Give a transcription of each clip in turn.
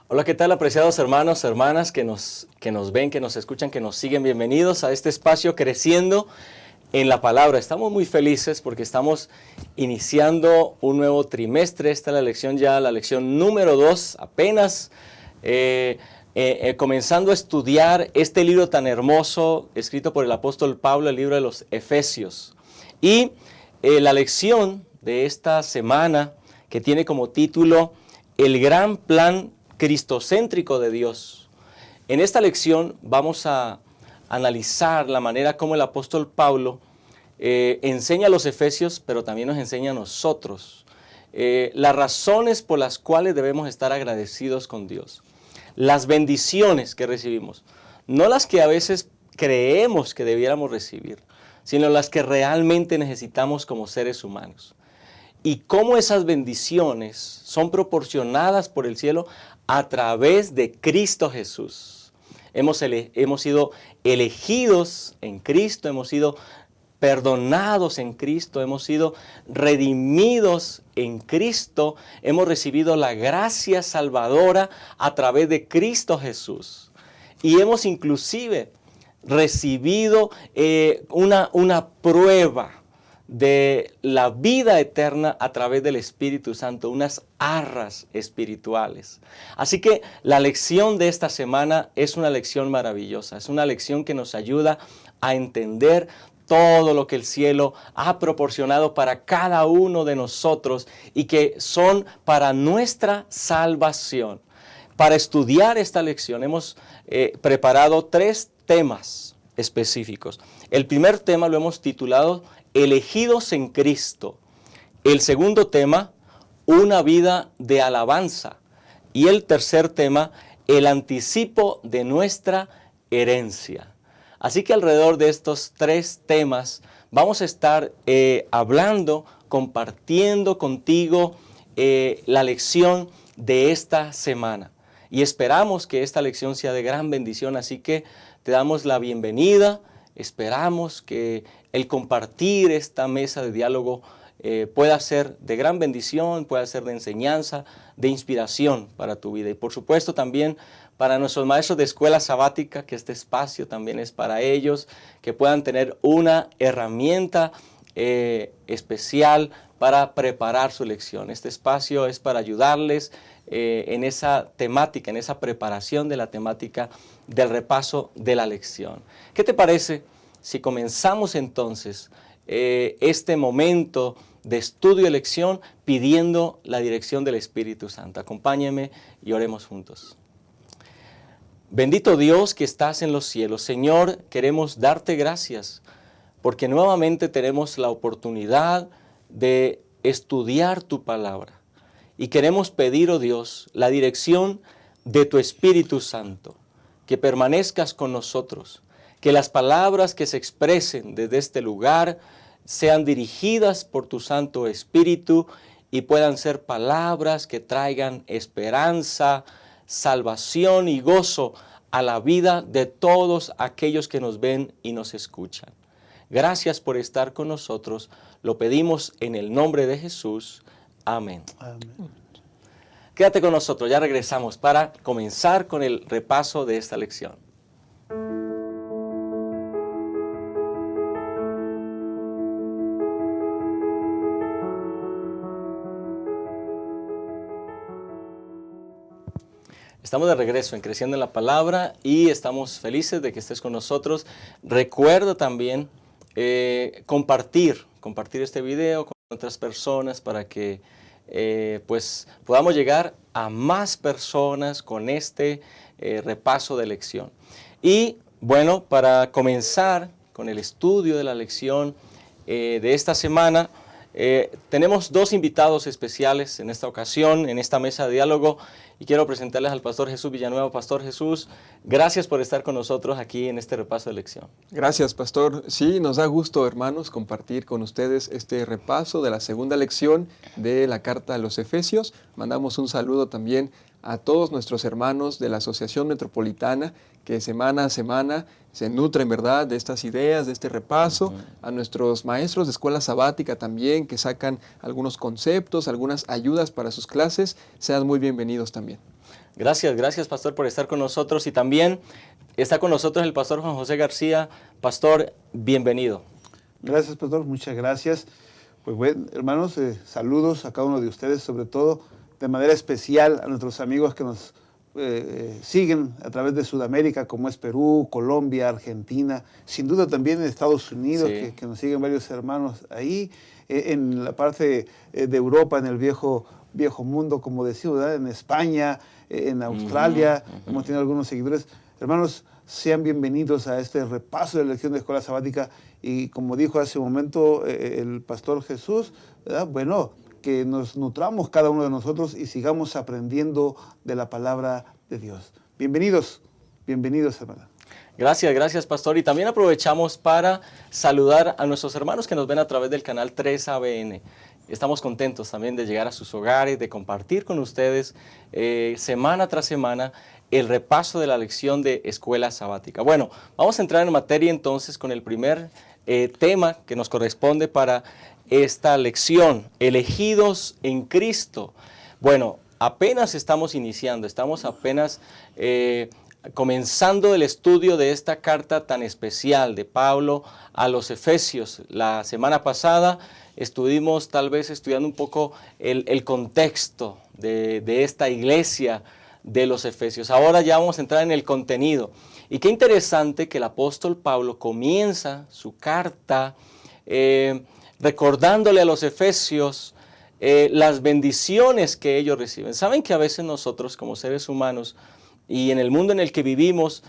Hola, ¿qué tal, apreciados hermanos, hermanas que nos ven, que nos escuchan, que nos siguen? Bienvenidos a este espacio Creciendo en la Palabra. Estamos muy felices porque estamos iniciando un nuevo trimestre. Esta es la lección número 2, apenas comenzando a estudiar este libro tan hermoso escrito por el apóstol Pablo, el libro de los Efesios. Y la lección de esta semana, que tiene como título El gran plan cristocéntrico de Dios. En esta lección vamos a analizar la manera como el apóstol Pablo enseña a los efesios, pero también nos enseña a nosotros las razones por las cuales debemos estar agradecidos con Dios, las bendiciones que recibimos, no las que a veces creemos que debiéramos recibir, sino las que realmente necesitamos como seres humanos. Y cómo esas bendiciones son proporcionadas por el cielo a través de Cristo Jesús. Hemos sido elegidos en Cristo, hemos sido perdonados en Cristo, hemos sido redimidos en Cristo, hemos recibido la gracia salvadora a través de Cristo Jesús. Y hemos inclusive recibido una prueba de la vida eterna a través del Espíritu Santo, unas arras espirituales. Así que la lección de esta semana es una lección maravillosa, es una lección que nos ayuda a entender todo lo que el cielo ha proporcionado para cada uno de nosotros y que son para nuestra salvación. Para estudiar esta lección hemos preparado 3 temas específicos. El primer tema lo hemos titulado Elegidos en Cristo. El segundo tema, una vida de alabanza. Y el tercer tema, el anticipo de nuestra herencia. Así que alrededor de estos 3 temas vamos a estar hablando, compartiendo contigo la lección de esta semana. Y esperamos que esta lección sea de gran bendición, así que te damos la bienvenida. Esperamos que el compartir esta mesa de diálogo pueda ser de gran bendición, pueda ser de enseñanza, de inspiración para tu vida. Y por supuesto también para nuestros maestros de escuela sabática, que este espacio también es para ellos, que puedan tener una herramienta especial para preparar su lección. Este espacio es para ayudarles en esa temática, en esa preparación de la temática del repaso de la lección. ¿Qué te parece si comenzamos entonces este momento de estudio y lección pidiendo la dirección del Espíritu Santo? Acompáñeme y oremos juntos. Bendito Dios que estás en los cielos, Señor, queremos darte gracias porque nuevamente tenemos la oportunidad de estudiar tu palabra. Y queremos pedir, oh Dios, la dirección de tu Espíritu Santo, que permanezcas con nosotros, que las palabras que se expresen desde este lugar sean dirigidas por tu Santo Espíritu y puedan ser palabras que traigan esperanza, salvación y gozo a la vida de todos aquellos que nos ven y nos escuchan. Gracias por estar con nosotros. Lo pedimos en el nombre de Jesús. Amén. Amén. Quédate con nosotros, ya regresamos para comenzar con el repaso de esta lección. Estamos de regreso en Creciendo en la Palabra y estamos felices de que estés con nosotros. Recuerda también compartir este video con otras personas para que pues podamos llegar a más personas con este repaso de lección. Y bueno, para comenzar con el estudio de la lección de esta semana, tenemos 2 invitados especiales en esta ocasión, en esta mesa de diálogo, y quiero presentarles al Pastor Jesús Villanueva. Pastor Jesús, gracias por estar con nosotros aquí en este repaso de lección. Gracias, Pastor. Sí, nos da gusto, hermanos, compartir con ustedes este repaso de la segunda lección de la carta a los Efesios. Mandamos un saludo también a todos nuestros hermanos de la Asociación Metropolitana que semana a semana se nutren, ¿verdad?, de estas ideas, de este repaso, a nuestros maestros de escuela sabática también que sacan algunos conceptos, algunas ayudas para sus clases. Sean muy bienvenidos también. Gracias, pastor, por estar con nosotros. Y también está con nosotros el pastor Juan José García. Pastor, bienvenido. Gracias, pastor, muchas gracias. Pues bueno, hermanos, saludos a cada uno de ustedes, sobre todo de manera especial a nuestros amigos que nos siguen a través de Sudamérica, como es Perú, Colombia, Argentina, sin duda también en Estados Unidos, Sí. que nos siguen varios hermanos ahí, en la parte de Europa, en el viejo mundo, como decimos, ¿verdad? En España, en Australia, hemos tenido algunos seguidores. Hermanos, sean bienvenidos a este repaso de la lección de Escuela Sabática, y como dijo hace un momento el pastor Jesús, ¿verdad? Bueno, que nos nutramos cada uno de nosotros y sigamos aprendiendo de la palabra de Dios. Bienvenidos, hermana. Gracias, pastor. Y también aprovechamos para saludar a nuestros hermanos que nos ven a través del canal 3ABN. Estamos contentos también de llegar a sus hogares, de compartir con ustedes semana tras semana el repaso de la lección de Escuela Sabática. Bueno, vamos a entrar en materia entonces con el primer tema que nos corresponde para esta lección, elegidos en Cristo. Bueno, apenas estamos iniciando, estamos apenas comenzando el estudio de esta carta tan especial de Pablo a los Efesios. La semana pasada estuvimos tal vez estudiando un poco el contexto de esta iglesia de los Efesios. Ahora ya vamos a entrar en el contenido. Y qué interesante que el apóstol Pablo comienza su carta recordándole a los Efesios las bendiciones que ellos reciben. Saben que a veces nosotros como seres humanos y en el mundo en el que vivimos,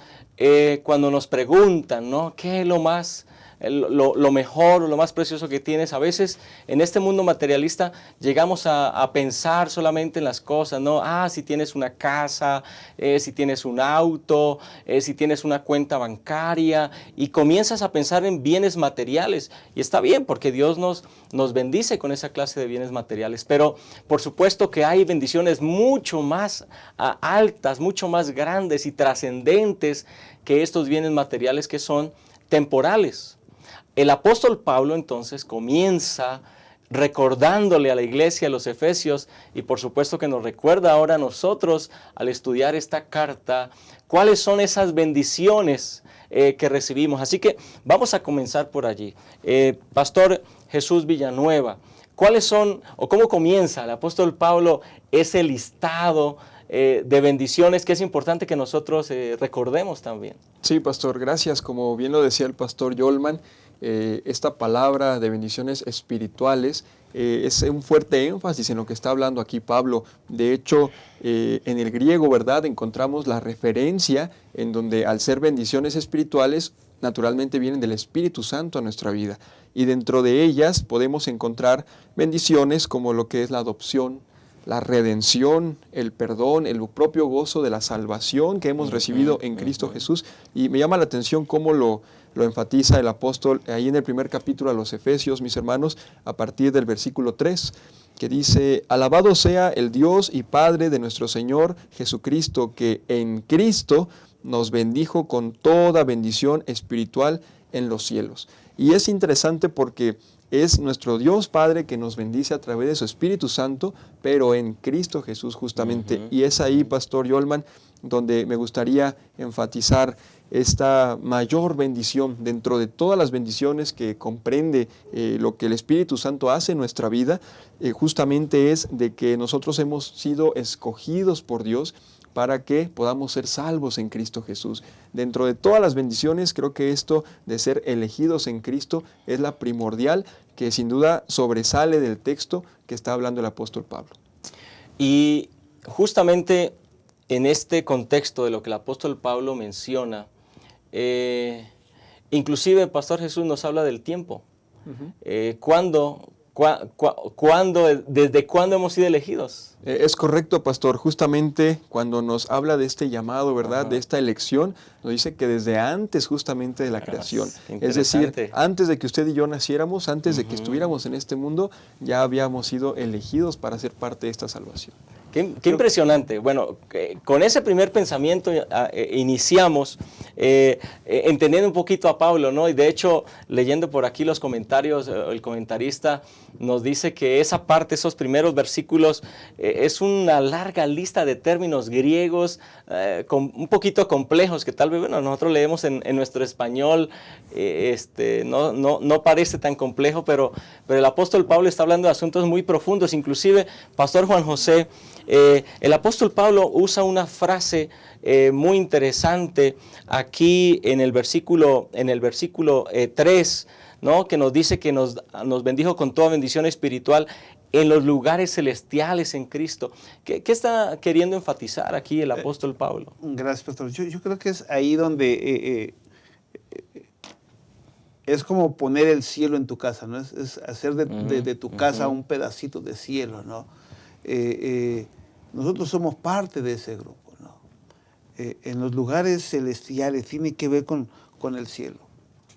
cuando nos preguntan, ¿no?, ¿qué es lo mejor o lo más precioso que tienes? A veces en este mundo materialista llegamos a pensar solamente en las cosas, ¿no? Si tienes una casa, si tienes un auto, si tienes una cuenta bancaria, y comienzas a pensar en bienes materiales. Y está bien, porque Dios nos bendice con esa clase de bienes materiales, pero por supuesto que hay bendiciones mucho más altas, mucho más grandes y trascendentes que estos bienes materiales, que son temporales. El apóstol Pablo entonces comienza recordándole a la iglesia, a los Efesios, y por supuesto que nos recuerda ahora a nosotros al estudiar esta carta, cuáles son esas bendiciones que recibimos. Así que vamos a comenzar por allí. Pastor Jesús Villanueva, ¿cuáles son o cómo comienza el apóstol Pablo ese listado de bendiciones que es importante que nosotros recordemos también? Sí, pastor, gracias. Como bien lo decía el pastor Yolman, esta palabra de bendiciones espirituales es un fuerte énfasis en lo que está hablando aquí Pablo. De hecho, en el griego, ¿verdad?, encontramos la referencia en donde, al ser bendiciones espirituales, naturalmente vienen del Espíritu Santo a nuestra vida. Y dentro de ellas podemos encontrar bendiciones como lo que es la adopción, la redención, el perdón, el propio gozo de la salvación que hemos recibido en Cristo Jesús. Y me llama la atención cómo lo enfatiza el apóstol ahí en el primer capítulo a los Efesios, mis hermanos, a partir del versículo 3, que dice: alabado sea el Dios y Padre de nuestro Señor Jesucristo, que en Cristo nos bendijo con toda bendición espiritual en los cielos. Y es interesante porque es nuestro Dios Padre que nos bendice a través de su Espíritu Santo, pero en Cristo Jesús justamente. Y es ahí, pastor Yolman, donde me gustaría enfatizar esta mayor bendición dentro de todas las bendiciones que comprende lo que el Espíritu Santo hace en nuestra vida. Justamente es de que nosotros hemos sido escogidos por Dios para que podamos ser salvos en Cristo Jesús. Dentro de todas las bendiciones, creo que esto de ser elegidos en Cristo es la primordial, que sin duda sobresale del texto que está hablando el apóstol Pablo. Y justamente en este contexto de lo que el apóstol Pablo menciona, inclusive el pastor Jesús nos habla del tiempo. ¿Desde cuándo hemos sido elegidos? Es correcto, pastor. Justamente cuando nos habla de este llamado, ¿verdad?, de esta elección, nos dice que desde antes justamente de la creación. Es decir, antes de que usted y yo naciéramos, antes de que estuviéramos en este mundo, ya habíamos sido elegidos para ser parte de esta salvación. Qué impresionante. Bueno, con ese primer pensamiento iniciamos entendiendo un poquito a Pablo, ¿no? Y de hecho, leyendo por aquí los comentarios, el comentarista nos dice que esa parte, esos primeros versículos, es una larga lista de términos griegos un poquito complejos que tal vez, bueno, nosotros leemos en nuestro español, no parece tan complejo, pero el apóstol Pablo está hablando de asuntos muy profundos. Inclusive, Pastor Juan José, el apóstol Pablo usa una frase muy interesante aquí en el versículo 3, ¿no? Que nos dice que nos bendijo con toda bendición espiritual en los lugares celestiales en Cristo. ¿Qué está queriendo enfatizar aquí el apóstol Pablo? Gracias, pastor. Yo creo que es ahí donde es como poner el cielo en tu casa, ¿no? Es hacer de tu casa un pedacito de cielo, ¿no? Nosotros somos parte de ese grupo, ¿no? En los lugares celestiales tiene que ver con el cielo.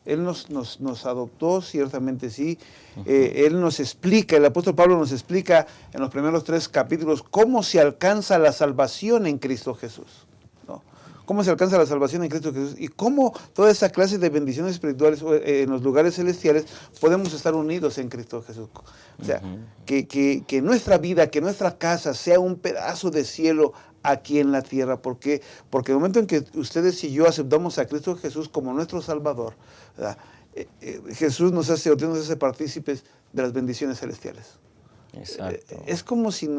Él nos adoptó, ciertamente sí. Él nos explica, el apóstol Pablo nos explica en los primeros 3 capítulos cómo se alcanza la salvación en Cristo Jesús, ¿no? Cómo se alcanza la salvación en Cristo Jesús y cómo toda esa clase de bendiciones espirituales en los lugares celestiales podemos estar unidos en Cristo Jesús. O sea, que nuestra vida, que nuestra casa sea un pedazo de cielo aquí en la tierra. ¿Por qué? Porque el momento en que ustedes y yo aceptamos a Cristo Jesús como nuestro Salvador, Jesús nos hace partícipes de las bendiciones celestiales. Exacto. Es como si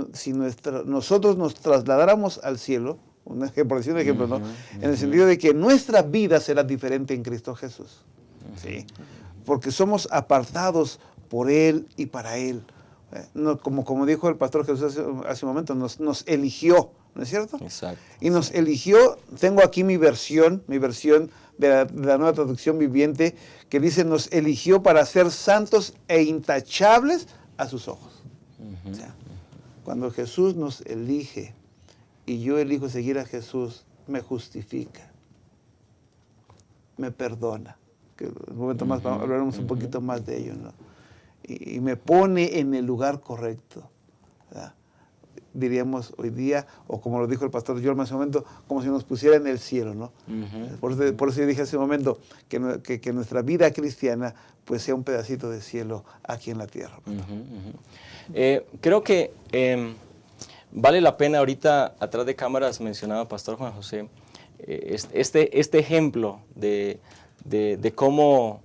nosotros nos trasladáramos al cielo, por decir un ejemplo, ¿no? En el sentido de que nuestra vida será diferente en Cristo Jesús. ¿Sí? Porque somos apartados por Él y para Él. No, como dijo el pastor Jesús hace un momento, nos eligió, ¿no es cierto? Exacto. Y nos eligió. Tengo aquí mi versión de la Nueva Traducción Viviente, que dice, nos eligió para ser santos e intachables a sus ojos. O sea, cuando Jesús nos elige y yo elijo seguir a Jesús, me justifica, me perdona. Que en un momento más hablaremos un poquito más de ello, ¿no? Y me pone en el lugar correcto, ¿verdad? Diríamos hoy día, o como lo dijo el pastor Yorma hace un momento, como si nos pusiera en el cielo, ¿no? Por eso yo dije hace un momento que nuestra vida cristiana pues sea un pedacito de cielo aquí en la tierra. Creo que vale la pena ahorita, atrás de cámaras mencionaba Pastor Juan José, este ejemplo de cómo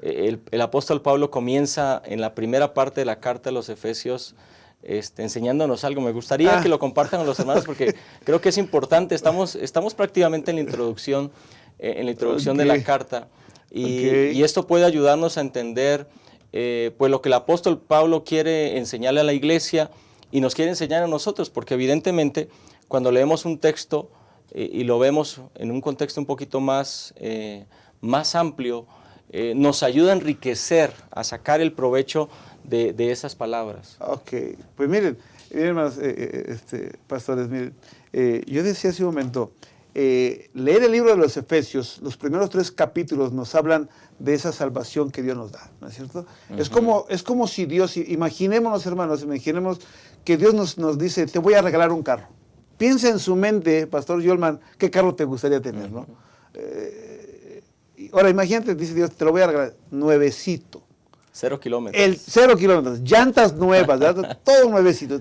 el apóstol Pablo comienza en la primera parte de la carta a los Efesios enseñándonos algo. Me gustaría que lo compartan con los hermanos porque creo que es importante. Estamos prácticamente en la introducción, de la carta y esto puede ayudarnos a entender pues lo que el apóstol Pablo quiere enseñarle a la iglesia y nos quiere enseñar a nosotros, porque evidentemente cuando leemos un texto y lo vemos en un contexto un poquito más amplio, nos ayuda a enriquecer, a sacar el provecho de esas palabras. Ok, pues miren hermanos, pastores, miren, yo decía hace un momento, leer el libro de los Efesios, los primeros 3 capítulos nos hablan de esa salvación que Dios nos da, ¿no es cierto? Es como si Dios, imaginémonos hermanos, que Dios nos dice, te voy a regalar un carro. Piensa en su mente, Pastor Yolman, qué carro te gustaría tener, ¿no? Ahora imagínate, dice Dios, te lo voy a regalar nuevecito. 0 kilómetros. 0 kilómetros, llantas nuevas, ¿verdad? Todo nuevecito.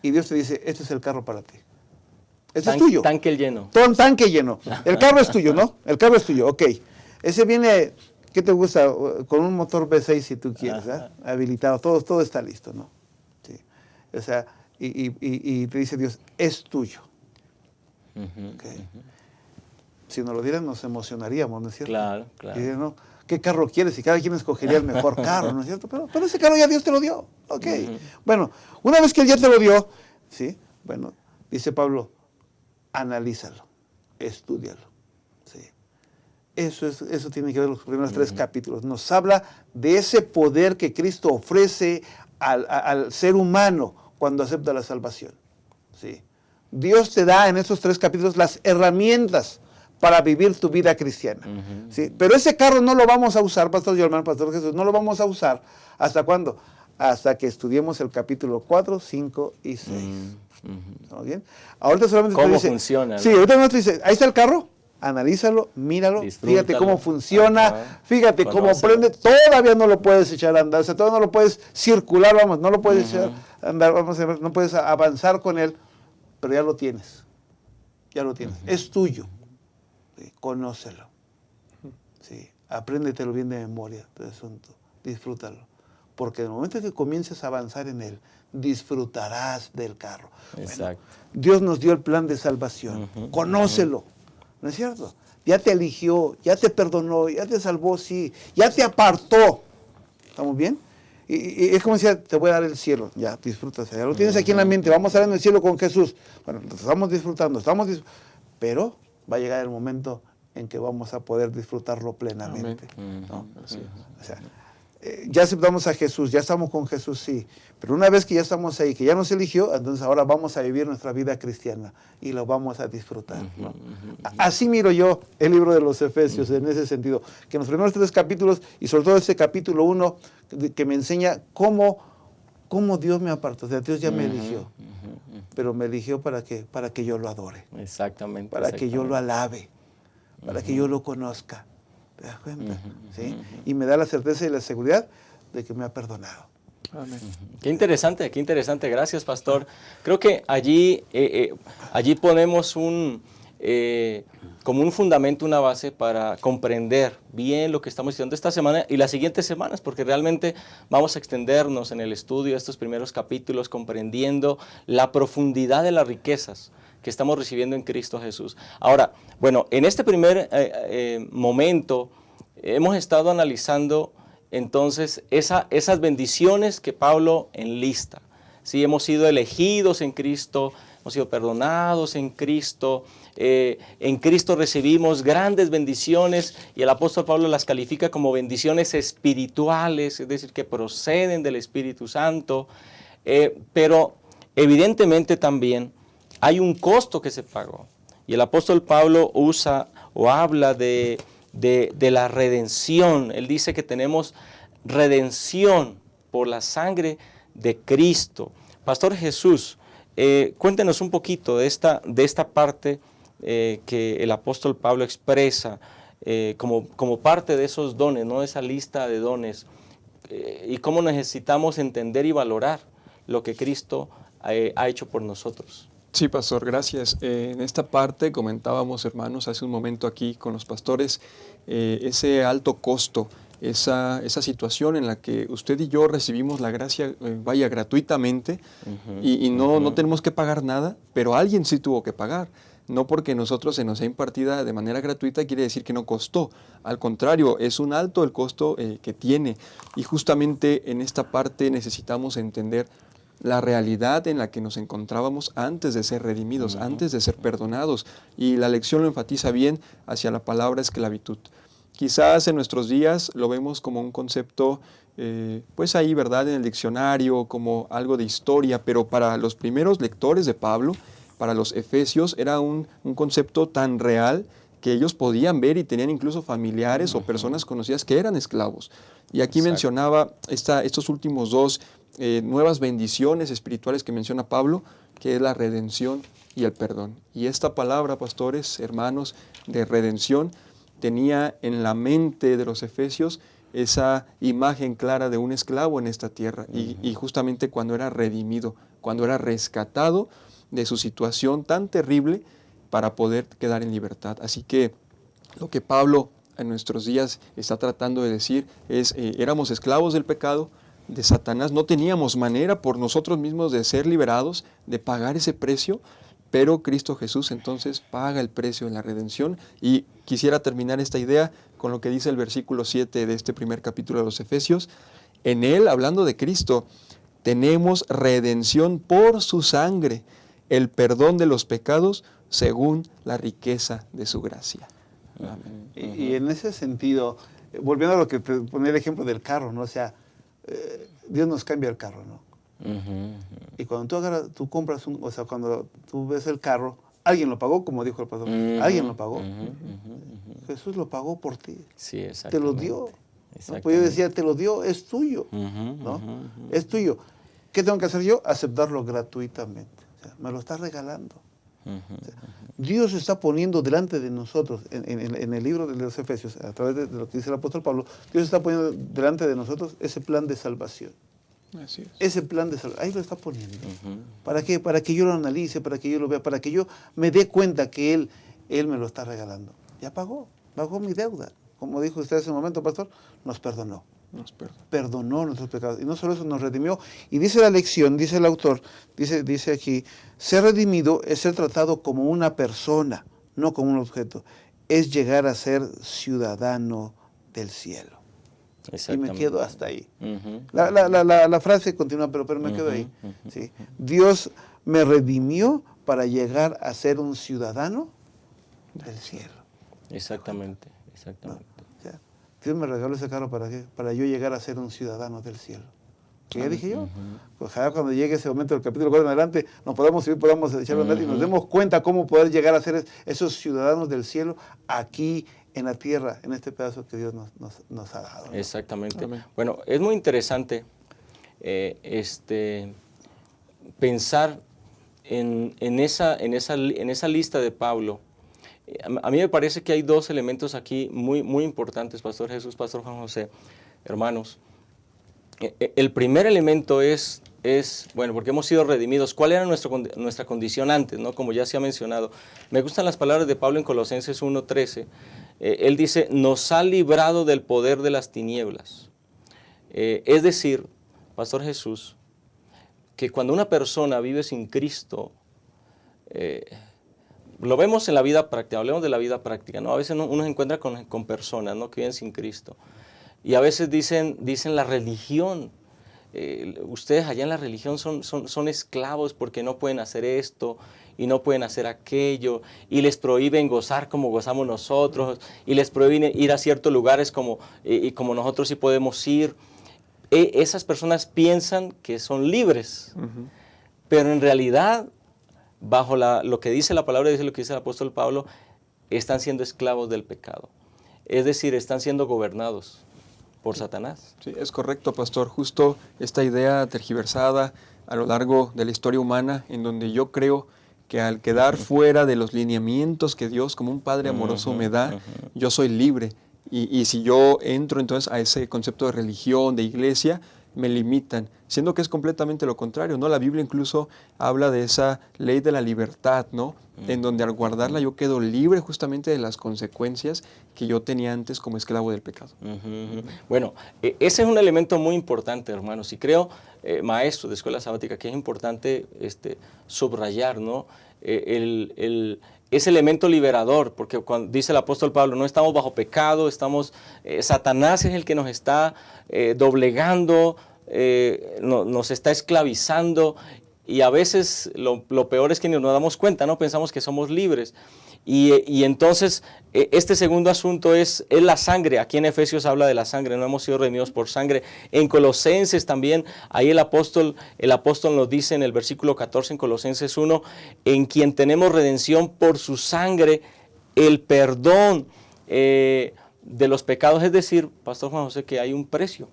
Y Dios te dice, este es el carro para ti. Este es tuyo. Tanque lleno. Todo un tanque lleno. El carro es tuyo, ¿no? El carro es tuyo, ok. Ese viene, ¿qué te gusta? Con un motor V6 si tú quieres, habilitado, todo está listo, ¿no? Sí. O sea, y te dice Dios, es tuyo. Okay. Si nos lo dieran nos emocionaríamos, ¿no es cierto? Claro. Y dirían, ¿no? ¿Qué carro quieres? Y cada quien escogería el mejor carro, ¿no es cierto? Pero ese carro ya Dios te lo dio. Ok. Bueno, una vez que Él ya te lo dio, ¿sí? Bueno, dice Pablo, analízalo, estúdialo. ¿Sí? Eso tiene que ver los primeros 3 capítulos. Nos habla de ese poder que Cristo ofrece al ser humano cuando acepta la salvación. ¿Sí? Dios te da en esos 3 capítulos las herramientas para vivir tu vida cristiana. ¿Sí? Pero ese carro no lo vamos a usar, Pastor Yolman, Pastor Jesús, no lo vamos a usar. ¿Hasta cuándo? Hasta que estudiemos el capítulo 4, 5 y 6. ¿Estamos bien? Ahorita solamente ¿Cómo te dice, funciona, no? Sí, ahorita no te dice, ahí está el carro, analízalo, míralo, Disfrútalo. fíjate cómo funciona, Ajá. fíjate cómo Conócelo. prende, todavía no lo puedes echar a andar, o sea, todavía no lo puedes circular, vamos, no lo puedes echar a andar, vamos a ver, no puedes avanzar con él, pero ya lo tienes, es tuyo, ¿sí? Conócelo, ¿sí? Apréndetelo bien de memoria, todo el asunto, disfrútalo, porque en el momento que comiences a avanzar en él, disfrutarás del carro. Exacto. Bueno, Dios nos dio el plan de salvación, conócelo, ¿no es cierto? Ya te eligió, ya te perdonó, ya te salvó, sí, ya te apartó, ¿estamos bien? Y es como decir, te voy a dar el cielo, ya, disfrutas, ya lo tienes aquí en la mente, vamos a estar en el cielo con Jesús. Bueno, estamos disfrutando, pero va a llegar el momento en que vamos a poder disfrutarlo plenamente, ¿no? O sea, ya aceptamos a Jesús, ya estamos con Jesús, sí, pero una vez que ya estamos ahí, que ya nos eligió, entonces ahora vamos a vivir nuestra vida cristiana y lo vamos a disfrutar, ¿no? Así miro yo el libro de los Efesios en ese sentido, que en los primeros 3 capítulos, y sobre todo este capítulo 1, que me enseña cómo Dios me apartó, o sea, Dios ya me eligió, pero me eligió para que yo lo adore, Exactamente. para que yo lo alabe, para que yo lo conozca. ¿Te das cuenta? ¿Sí? Y me da la certeza y la seguridad de que me ha perdonado. Amén. Qué interesante, gracias pastor. Creo que allí ponemos como un fundamento, una base para comprender bien lo que estamos estudiando esta semana y las siguientes semanas, porque realmente vamos a extendernos en el estudio de estos primeros capítulos comprendiendo la profundidad de las riquezas que estamos recibiendo en Cristo Jesús. Ahora, bueno, en este primer momento hemos estado analizando entonces esas bendiciones que Pablo enlista. Sí, hemos sido elegidos en Cristo, hemos sido perdonados en Cristo recibimos grandes bendiciones y el apóstol Pablo las califica como bendiciones espirituales, es decir, que proceden del Espíritu Santo, pero evidentemente también hay un costo que se pagó. Y el apóstol Pablo usa o habla de la redención. Él dice que tenemos redención por la sangre de Cristo. Pastor Jesús, cuéntenos un poquito de esta parte que el apóstol Pablo expresa como parte de esos dones, ¿no? Esa lista de dones, y cómo necesitamos entender y valorar lo que Cristo ha hecho por nosotros. Sí, pastor, gracias. En esta parte comentábamos, hermanos, hace un momento aquí con los pastores, ese alto costo, esa situación en la que usted y yo recibimos la gracia, vaya, gratuitamente, y no tenemos que pagar nada, pero alguien sí tuvo que pagar. No porque nosotros se nos sea impartida de manera gratuita quiere decir que no costó. Al contrario, es un alto el costo que tiene. Y justamente en esta parte necesitamos entender la realidad en la que nos encontrábamos antes de ser redimidos, antes de ser perdonados. Y la lección lo enfatiza bien hacia la palabra esclavitud. Quizás en nuestros días lo vemos como un concepto, pues ahí, ¿verdad?, en el diccionario, como algo de historia, pero para los primeros lectores de Pablo, para los efesios, era un concepto tan real que ellos podían ver y tenían incluso familiares o personas conocidas que eran esclavos. Y aquí mencionaba estos últimos dos nuevas bendiciones espirituales que menciona Pablo, que es la redención y el perdón. Y esta palabra, pastores, hermanos, de redención, tenía en la mente de los efesios esa imagen clara de un esclavo en esta tierra. Y justamente cuando era redimido, cuando era rescatado de su situación tan terrible para poder quedar en libertad. Así que lo que Pablo en nuestros días está tratando de decir es, éramos esclavos del pecado, de Satanás, no teníamos manera por nosotros mismos de ser liberados, de pagar ese precio, pero Cristo Jesús entonces paga el precio en la redención. Y quisiera terminar esta idea con lo que dice el versículo 7 de este primer capítulo de los Efesios. En él, hablando de Cristo, tenemos redención por su sangre, el perdón de los pecados según la riqueza de su gracia. Amén. Y en ese sentido, volviendo a lo que te ponía el ejemplo del carro, ¿no? O sea, Dios nos cambia el carro, ¿no? Y cuando tú compras o sea, cuando tú ves el carro, alguien lo pagó, como dijo el pastor, alguien lo pagó. Jesús lo pagó por ti. Sí, te lo dio. ¿No? Pues yo decía, te lo dio, es tuyo. ¿No? Es tuyo. ¿Qué tengo que hacer yo? Aceptarlo gratuitamente. O sea, me lo está regalando. Ujú. O sea, Dios está poniendo delante de nosotros, en el libro de los Efesios, a través de lo que dice el apóstol Pablo, Dios está poniendo delante de nosotros ese plan de salvación. Así es. Ese plan de salvación, ahí lo está poniendo. Ujú. ¿Para qué? Para que yo lo analice, para que yo lo vea, para que yo me dé cuenta que Él me lo está regalando. Ya pagó mi deuda. Como dijo usted hace un momento, pastor, nos perdonó. Nos perdona. Perdonó nuestros pecados. Y no solo eso, nos redimió. Y dice la lección, dice el autor, dice aquí, ser redimido es ser tratado como una persona, no como un objeto. Es llegar a ser ciudadano del cielo. Y me Exactamente. quedo hasta ahí. Ujú. La frase continúa, pero me quedo ahí. Ujú. ¿Sí? Dios me redimió para llegar a ser un ciudadano del cielo. Exactamente, ¿No? exactamente. O sea, Dios me regaló ese carro ¿para qué? Para yo llegar a ser un ciudadano del cielo. ¿Qué dije yo? Pues ojalá cuando llegue ese momento del capítulo 4 en adelante, nos podamos subir, podamos echarlo a andar y nos demos cuenta cómo poder llegar a ser esos ciudadanos del cielo aquí en la tierra, en este pedazo que Dios nos ha dado, ¿no? Exactamente. Amén. Bueno, es muy interesante pensar en esa lista de Pablo. A mí me parece que hay dos elementos aquí muy, muy importantes, Pastor Jesús, Pastor Juan José, hermanos. El primer elemento es, bueno, porque hemos sido redimidos. ¿Cuál era nuestra condición antes? ¿No? Como ya se ha mencionado. Me gustan las palabras de Pablo en Colosenses 1:13. Él dice, nos ha librado del poder de las tinieblas. Es decir, Pastor Jesús, que cuando una persona vive sin Cristo, lo vemos en la vida práctica, hablemos de la vida práctica, ¿no? A veces uno se encuentra con personas, ¿no?, que viven sin Cristo. Y a veces dicen la religión, ustedes allá en la religión son esclavos porque no pueden hacer esto y no pueden hacer aquello, y les prohíben gozar como gozamos nosotros, y les prohíben ir a ciertos lugares como nosotros sí podemos ir. Esas personas piensan que son libres, pero en realidad, bajo lo que dice la palabra, dice lo que dice el apóstol Pablo, están siendo esclavos del pecado. Es decir, están siendo gobernados por Satanás. Sí, es correcto, pastor. Justo esta idea tergiversada a lo largo de la historia humana, en donde yo creo que al quedar fuera de los lineamientos que Dios como un Padre amoroso me da, yo soy libre. Y si yo entro entonces a ese concepto de religión, de iglesia, me limitan, siendo que es completamente lo contrario, ¿no? La Biblia incluso habla de esa ley de la libertad, ¿no? En donde al guardarla yo quedo libre justamente de las consecuencias que yo tenía antes como esclavo del pecado. Bueno, ese es un elemento muy importante, hermanos, y creo, maestro de escuela sabática, que es importante subrayar, ¿no? Ese elemento liberador, porque cuando dice el apóstol Pablo, no estamos bajo pecado, Satanás es el que nos está doblegando, nos está esclavizando, y a veces lo peor es que ni nos damos cuenta, ¿no? Pensamos que somos libres. Y entonces, este segundo asunto es la sangre. Aquí en Efesios habla de la sangre, no hemos sido redimidos por sangre. En Colosenses también, ahí el apóstol nos dice en el versículo 14 en Colosenses 1, en quien tenemos redención por su sangre, el perdón de los pecados. Es decir, Pastor Juan José, que hay un precio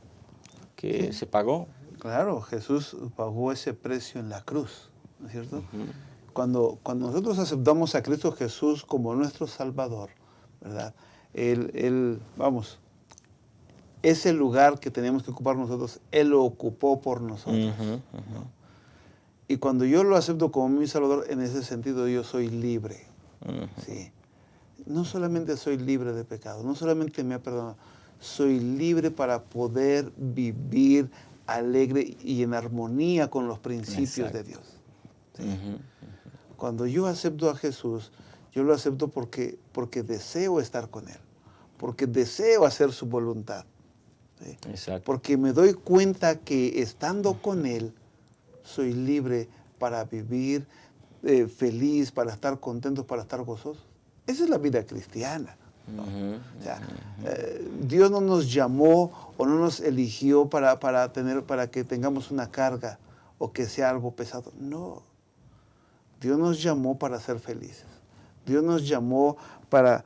que se pagó. Claro, Jesús pagó ese precio en la cruz, ¿no es cierto? Cuando nosotros aceptamos a Cristo Jesús como nuestro Salvador, ¿verdad? Ese lugar que tenemos que ocupar nosotros, Él lo ocupó por nosotros. ¿No? Y cuando yo lo acepto como mi Salvador, en ese sentido yo soy libre. ¿Sí? No solamente soy libre de pecado, no solamente me ha perdonado, soy libre para poder vivir alegre y en armonía con los principios de Dios. ¿Sí? Cuando yo acepto a Jesús, yo lo acepto porque deseo estar con Él, porque deseo hacer su voluntad. ¿Sí? Porque me doy cuenta que estando con Él, soy libre para vivir feliz, para estar contentos, para estar gozosos. Esa es la vida cristiana, ¿no? O sea, Dios no nos llamó o no nos eligió para que tengamos una carga o que sea algo pesado. No. Dios nos llamó para ser felices. Dios nos llamó para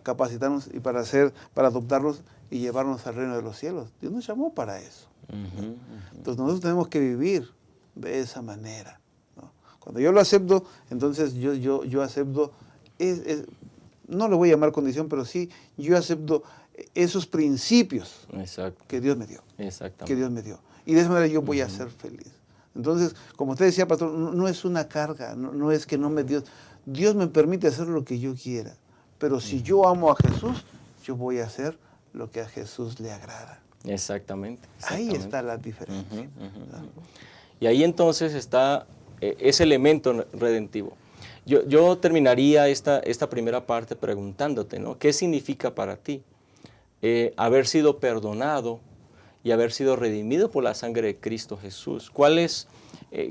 capacitarnos y para adoptarnos y llevarnos al reino de los cielos. Dios nos llamó para eso. Entonces nosotros tenemos que vivir de esa manera, ¿no? Cuando yo lo acepto, entonces yo acepto, no le voy a llamar condición, pero sí, yo acepto esos principios Exacto. que Dios me dio. Exactamente. Que Dios me dio. Y de esa manera yo voy a ser feliz. Entonces, como usted decía, pastor, no es una carga, no es que no me Dios me permite hacer lo que yo quiera. Pero si yo amo a Jesús, yo voy a hacer lo que a Jesús le agrada. Exactamente. Ahí está la diferencia. Y ahí entonces está ese elemento redentivo. Yo terminaría esta primera parte preguntándote, ¿no? ¿Qué significa para ti haber sido perdonado y haber sido redimido por la sangre de Cristo Jesús?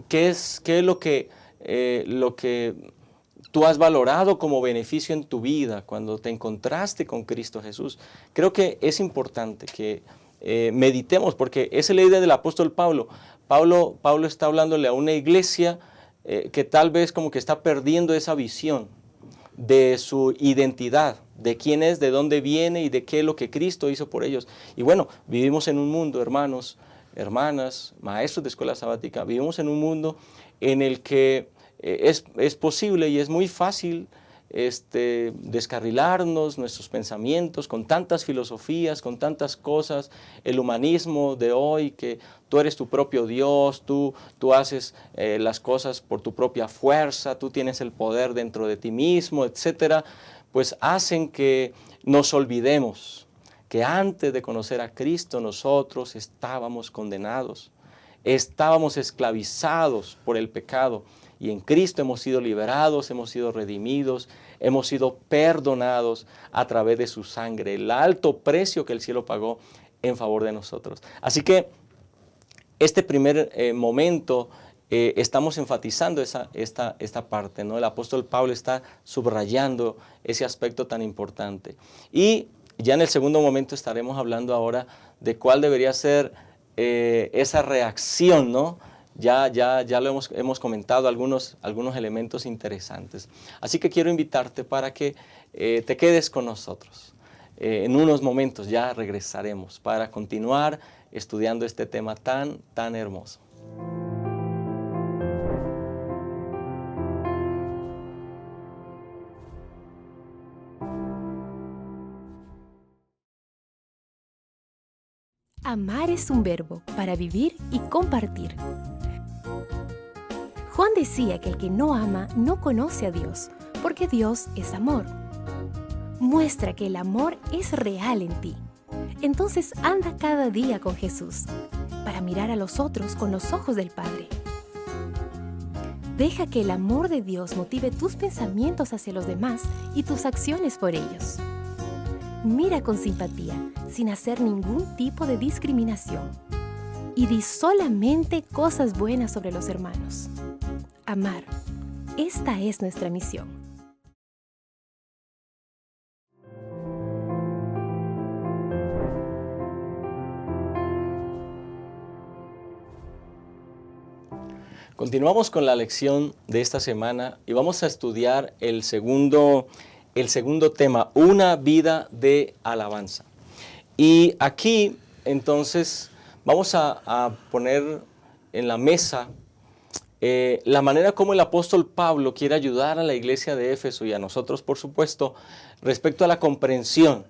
¿Qué es lo que tú has valorado como beneficio en tu vida cuando te encontraste con Cristo Jesús? Creo que es importante que meditemos, porque esa es la idea del apóstol Pablo. Pablo está hablándole a una iglesia que tal vez como que está perdiendo esa visión de su identidad, de quién es, de dónde viene y de qué es lo que Cristo hizo por ellos. Y bueno, vivimos en un mundo, hermanos, hermanas, maestros de escuela sabática, vivimos en un mundo en el que es posible y es muy fácil descarrilarnos nuestros pensamientos con tantas filosofías, con tantas cosas, el humanismo de hoy, que tú eres tu propio Dios, tú haces las cosas por tu propia fuerza, tú tienes el poder dentro de ti mismo, etcétera, pues hacen que nos olvidemos que antes de conocer a Cristo nosotros estábamos condenados, estábamos esclavizados por el pecado. Y en Cristo hemos sido liberados, hemos sido redimidos, hemos sido perdonados a través de su sangre, el alto precio que el cielo pagó en favor de nosotros. Así que este primer momento estamos enfatizando esta parte, ¿no? El apóstol Pablo está subrayando ese aspecto tan importante. Y ya en el segundo momento estaremos hablando ahora de cuál debería ser esa reacción, ¿no? Ya lo hemos comentado algunos elementos interesantes. Así que quiero invitarte para que te quedes con nosotros. En unos momentos ya regresaremos para continuar estudiando este tema tan hermoso. Amar es un verbo para vivir y compartir. Juan decía que el que no ama no conoce a Dios, porque Dios es amor. Muestra que el amor es real en ti. Entonces anda cada día con Jesús, para mirar a los otros con los ojos del Padre. Deja que el amor de Dios motive tus pensamientos hacia los demás y tus acciones por ellos. Mira con simpatía, sin hacer ningún tipo de discriminación. Y di solamente cosas buenas sobre los hermanos. Amar. Esta es nuestra misión. Continuamos con la lección de esta semana y vamos a estudiar el segundo tema, una vida de alabanza. Y aquí, entonces, vamos a poner en la mesa la manera como el apóstol Pablo quiere ayudar a la iglesia de Éfeso y a nosotros, por supuesto, respecto a la comprensión,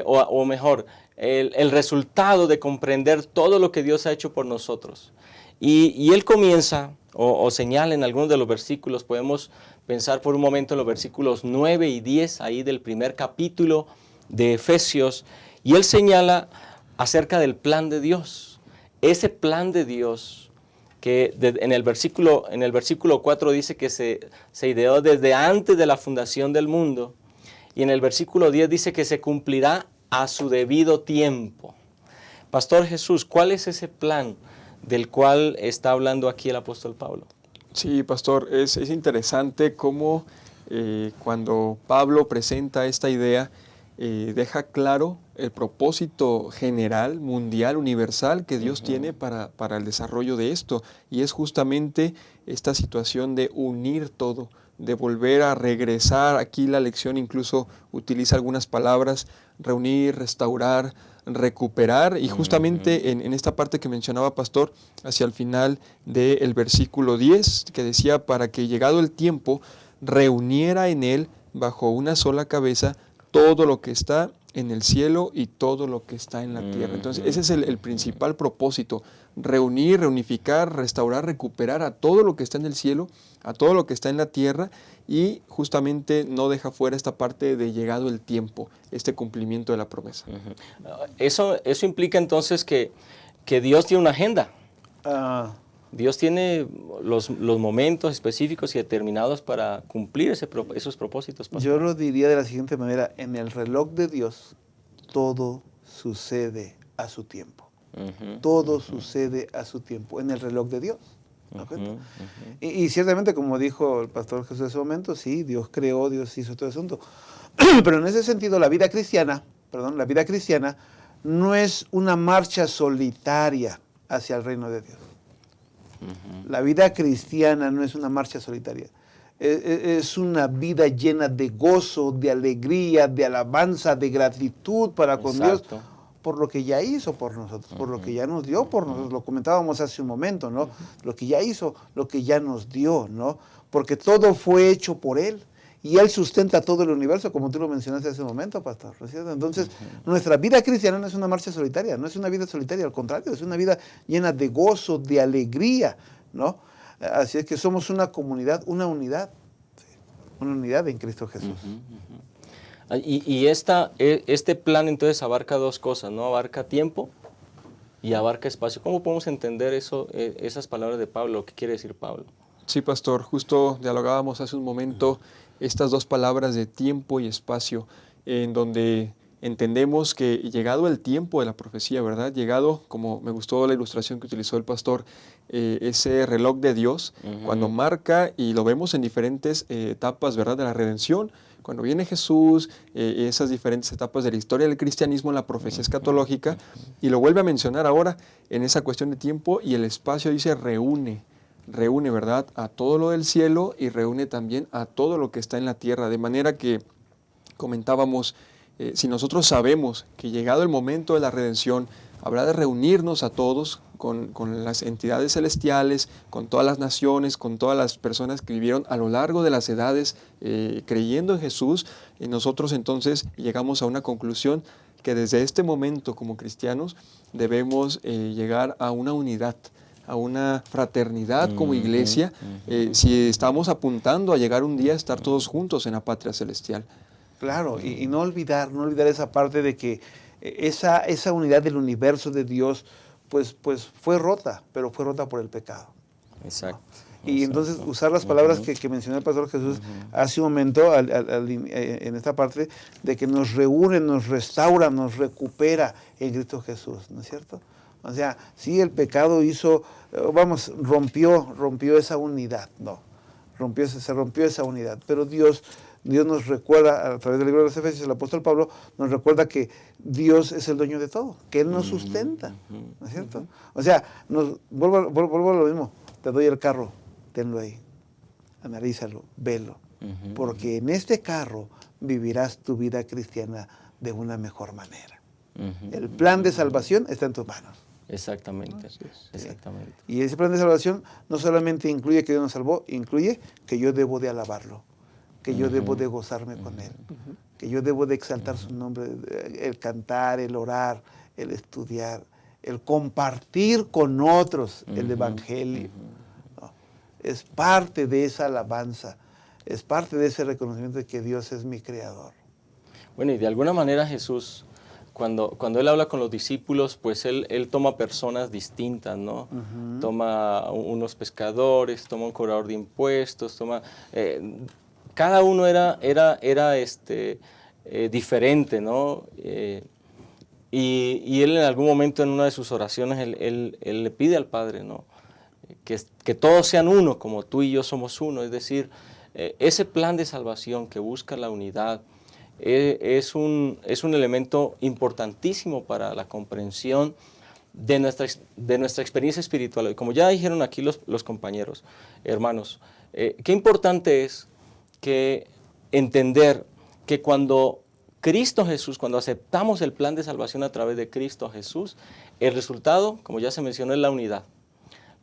o mejor, el resultado de comprender todo lo que Dios ha hecho por nosotros. Y él comienza, o señala en algunos de los versículos, podemos pensar por un momento en los versículos 9 y 10, ahí del primer capítulo de Efesios, y él señala acerca del plan de Dios. Ese plan de Dios que en el versículo 4 dice que se ideó desde antes de la fundación del mundo, y en el versículo 10 dice que se cumplirá a su debido tiempo. Pastor Jesús, ¿cuál es ese plan del cual está hablando aquí el apóstol Pablo? Sí, pastor, es interesante cómo cuando Pablo presenta esta idea, deja claro el propósito general, mundial, universal que Dios tiene para el desarrollo de esto. Y es justamente esta situación de unir todo, de volver a regresar. Aquí la lección incluso utiliza algunas palabras: reunir, restaurar, recuperar. Y justamente en esta parte que mencionaba Pastor, hacia el final del versículo 10, que decía: para que llegado el tiempo, reuniera en él bajo una sola cabeza todo lo que está en el cielo y todo lo que está en la tierra. Entonces, ese es el principal propósito: reunir, reunificar, restaurar, recuperar a todo lo que está en el cielo, a todo lo que está en la tierra, y justamente no deja fuera esta parte de llegado el tiempo, este cumplimiento de la promesa. Eso implica entonces que Dios tiene una agenda. Dios tiene los momentos específicos y determinados para cumplir esos propósitos, pastor. Yo lo diría de la siguiente manera: en el reloj de Dios todo sucede a su tiempo. Todo sucede a su tiempo en el reloj de Dios. Y ciertamente, como dijo el pastor Jesús en ese momento, sí, Dios creó, Dios hizo todo el asunto. Pero en ese sentido, la vida cristiana no es una marcha solitaria hacia el reino de Dios. La vida cristiana no es una marcha solitaria. Es una vida llena de gozo, de alegría, de alabanza, de gratitud para con Dios, por lo que ya hizo por nosotros, por lo que ya nos dio por nosotros. Lo comentábamos hace un momento, ¿no? Lo que ya hizo, lo que ya nos dio, ¿no? Porque todo fue hecho por Él. Y Él sustenta todo el universo, como tú lo mencionaste hace un momento, pastor, ¿no es cierto? Entonces, nuestra vida cristiana no es una marcha solitaria, no es una vida solitaria, al contrario, es una vida llena de gozo, de alegría, ¿no? Así es que somos una comunidad, una unidad en Cristo Jesús. Y este plan entonces abarca dos cosas, ¿no? Abarca tiempo y abarca espacio. ¿Cómo podemos entender eso, esas palabras de Pablo, lo que quiere decir Pablo? Sí, pastor, justo dialogábamos hace un momento estas dos palabras de tiempo y espacio, en donde entendemos que llegado el tiempo de la profecía, ¿verdad? Llegado, como me gustó la ilustración que utilizó el pastor, ese reloj de Dios, cuando marca, y lo vemos en diferentes etapas, ¿verdad?, de la redención. Cuando viene Jesús, esas diferentes etapas de la historia del cristianismo en la profecía escatológica, y lo vuelve a mencionar ahora en esa cuestión de tiempo y el espacio. Dice reúne, ¿verdad?, a todo lo del cielo y reúne también a todo lo que está en la tierra. De manera que comentábamos, si nosotros sabemos que llegado el momento de la redención, habrá de reunirnos a todos con las entidades celestiales, con todas las naciones, con todas las personas que vivieron a lo largo de las edades creyendo en Jesús, y nosotros entonces llegamos a una conclusión que desde este momento como cristianos debemos llegar a una unidad, a una fraternidad como iglesia, si estamos apuntando a llegar un día a estar todos juntos en la patria celestial. Claro, y no olvidar esa parte de que esa unidad del universo de Dios pues fue rota, pero fue rota por el pecado. Exacto. Y entonces usar las palabras que mencionó el pastor Jesús hace un momento en esta parte de que nos reúne, nos restaura, nos recupera en Cristo Jesús, ¿no es cierto? O sea, sí, el pecado rompió esa unidad, no, se rompió esa unidad, pero Dios nos recuerda, a través del libro de los Efesios, el apóstol Pablo nos recuerda que Dios es el dueño de todo, que Él nos sustenta, ¿no es cierto? O sea, vuelvo a lo mismo, te doy el carro, tenlo ahí, analízalo, velo, porque en este carro vivirás tu vida cristiana de una mejor manera. El plan de salvación está en tus manos. Exactamente, exactamente. Y ese plan de salvación no solamente incluye que Dios nos salvó, incluye que yo debo de alabarlo, que yo debo de gozarme con Él, que yo debo de exaltar su nombre, el cantar, el orar, el estudiar, el compartir con otros el Evangelio. ¿No? Es parte de esa alabanza, es parte de ese reconocimiento de que Dios es mi creador. Bueno, y de alguna manera Jesús, cuando Él habla con los discípulos, pues Él toma personas distintas, ¿no? Toma unos pescadores, toma un cobrador de impuestos, cada uno era diferente, ¿no? Y Él en algún momento en una de sus oraciones, Él le pide al Padre, ¿no?, que todos sean uno, como tú y yo somos uno. Es decir, ese plan de salvación que busca la unidad, es un elemento importantísimo para la comprensión de nuestra experiencia espiritual. Y como ya dijeron aquí los compañeros, hermanos, qué importante es que entender que cuando Cristo Jesús, cuando aceptamos el plan de salvación a través de Cristo Jesús, el resultado, como ya se mencionó, es la unidad.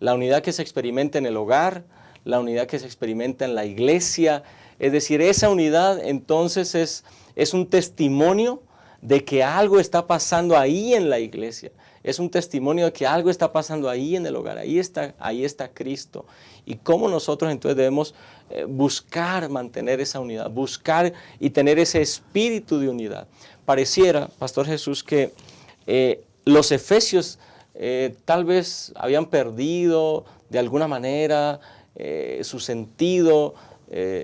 La unidad que se experimenta en el hogar, la unidad que se experimenta en la iglesia. Es decir, esa unidad entonces es un testimonio de que algo está pasando ahí en la iglesia. Es un testimonio de que algo está pasando ahí en el hogar. Ahí está Cristo. Y cómo nosotros entonces debemos buscar mantener esa unidad, buscar y tener ese espíritu de unidad. Pareciera, Pastor Jesús, que los efesios tal vez habían perdido de alguna manera su sentido,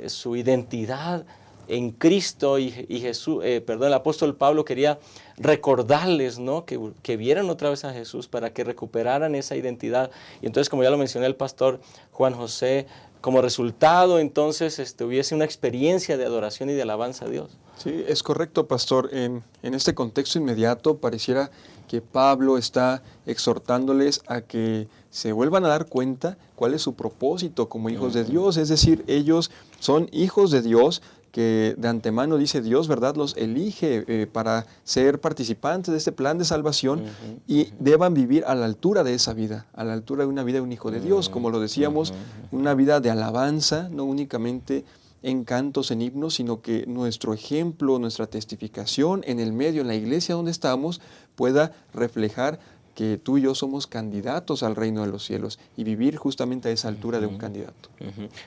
su identidad en Cristo, y Jesús, el apóstol Pablo quería recordarles, ¿no?, que vieran otra vez a Jesús para que recuperaran esa identidad. Y entonces, como ya lo mencioné el pastor Juan José, como resultado entonces hubiese una experiencia de adoración y de alabanza a Dios. Sí, es correcto, pastor. En este contexto inmediato pareciera que Pablo está exhortándoles a que se vuelvan a dar cuenta cuál es su propósito como hijos de Dios. Es decir, ellos son hijos de Dios, que de antemano dice Dios, ¿verdad?, los elige para ser participantes de este plan de salvación y deban vivir a la altura de esa vida, a la altura de una vida de un hijo de Dios, como lo decíamos, una vida de alabanza, no únicamente en cantos, en himnos, sino que nuestro ejemplo, nuestra testificación en el medio, en la iglesia donde estamos, pueda reflejar que tú y yo somos candidatos al reino de los cielos y vivir justamente a esa altura de un candidato.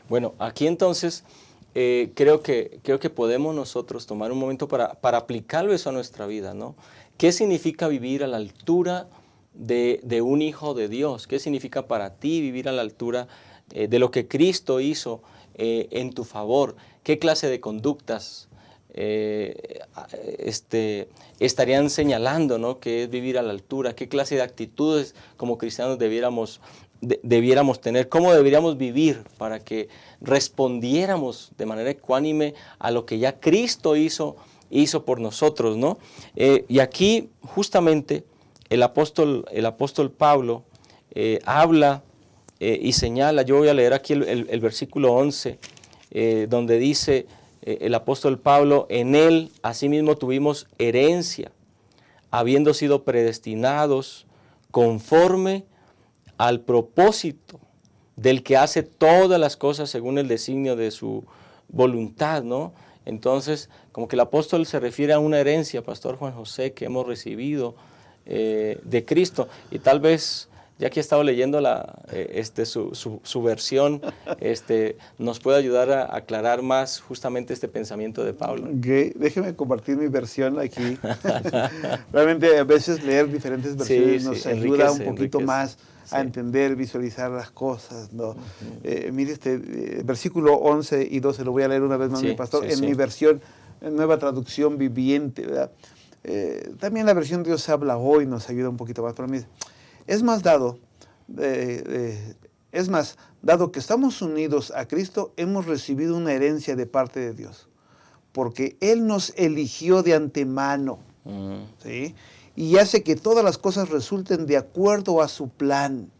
Bueno, aquí entonces creo que podemos nosotros tomar un momento para aplicarlo eso a nuestra vida, ¿no? ¿Qué significa vivir a la altura de un hijo de Dios? ¿Qué significa para ti vivir a la altura de lo que Cristo hizo en tu favor? ¿Qué clase de conductas estarían señalando, ¿no?, que es vivir a la altura? ¿Qué clase de actitudes como cristianos debiéramos tener? ¿Cómo deberíamos vivir para que respondiéramos de manera ecuánime a lo que ya Cristo hizo por nosotros, ¿no? Y aquí justamente el apóstol Pablo habla y señala. Yo voy a leer aquí el versículo 11, donde dice el apóstol Pablo: en él asimismo tuvimos herencia, habiendo sido predestinados conforme al propósito del que hace todas las cosas según el designio de su voluntad, ¿no? Entonces, como que el apóstol se refiere a una herencia, Pastor Juan José, que hemos recibido de Cristo. Y tal vez, ya que he estado leyendo su versión, nos puede ayudar a aclarar más justamente este pensamiento de Pablo. Okay. Déjeme compartir mi versión aquí. Realmente a veces leer diferentes versiones nos ayuda un poquito más a entender, visualizar las cosas, ¿no? Mire versículo 11 y 12, lo voy a leer una vez más, mi pastor, en mi versión, nueva traducción viviente, ¿verdad? También la versión Dios habla hoy nos ayuda un poquito más, pero mire, es más, dado que estamos unidos a Cristo, hemos recibido una herencia de parte de Dios, porque Él nos eligió de antemano, ¿sí?, y hace que todas las cosas resulten de acuerdo a su plan,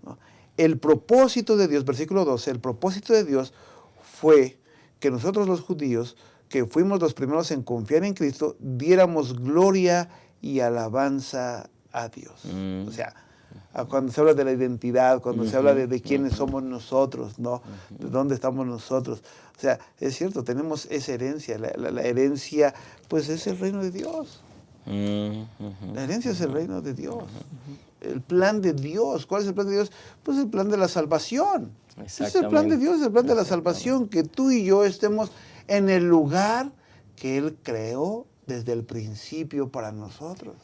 ¿no? El propósito de Dios, versículo 12, el propósito de Dios fue que nosotros los judíos, que fuimos los primeros en confiar en Cristo, diéramos gloria y alabanza a Dios. O sea, cuando se habla de la identidad, cuando se habla de quiénes somos nosotros, ¿no?, de dónde estamos nosotros. O sea, es cierto, tenemos esa herencia. La herencia, pues, es el reino de Dios. La herencia es el reino de Dios. El plan de Dios. ¿Cuál es el plan de Dios? Pues el plan de la salvación. Es el plan de Dios, el plan de la salvación, que tú y yo estemos en el lugar que Él creó desde el principio para nosotros.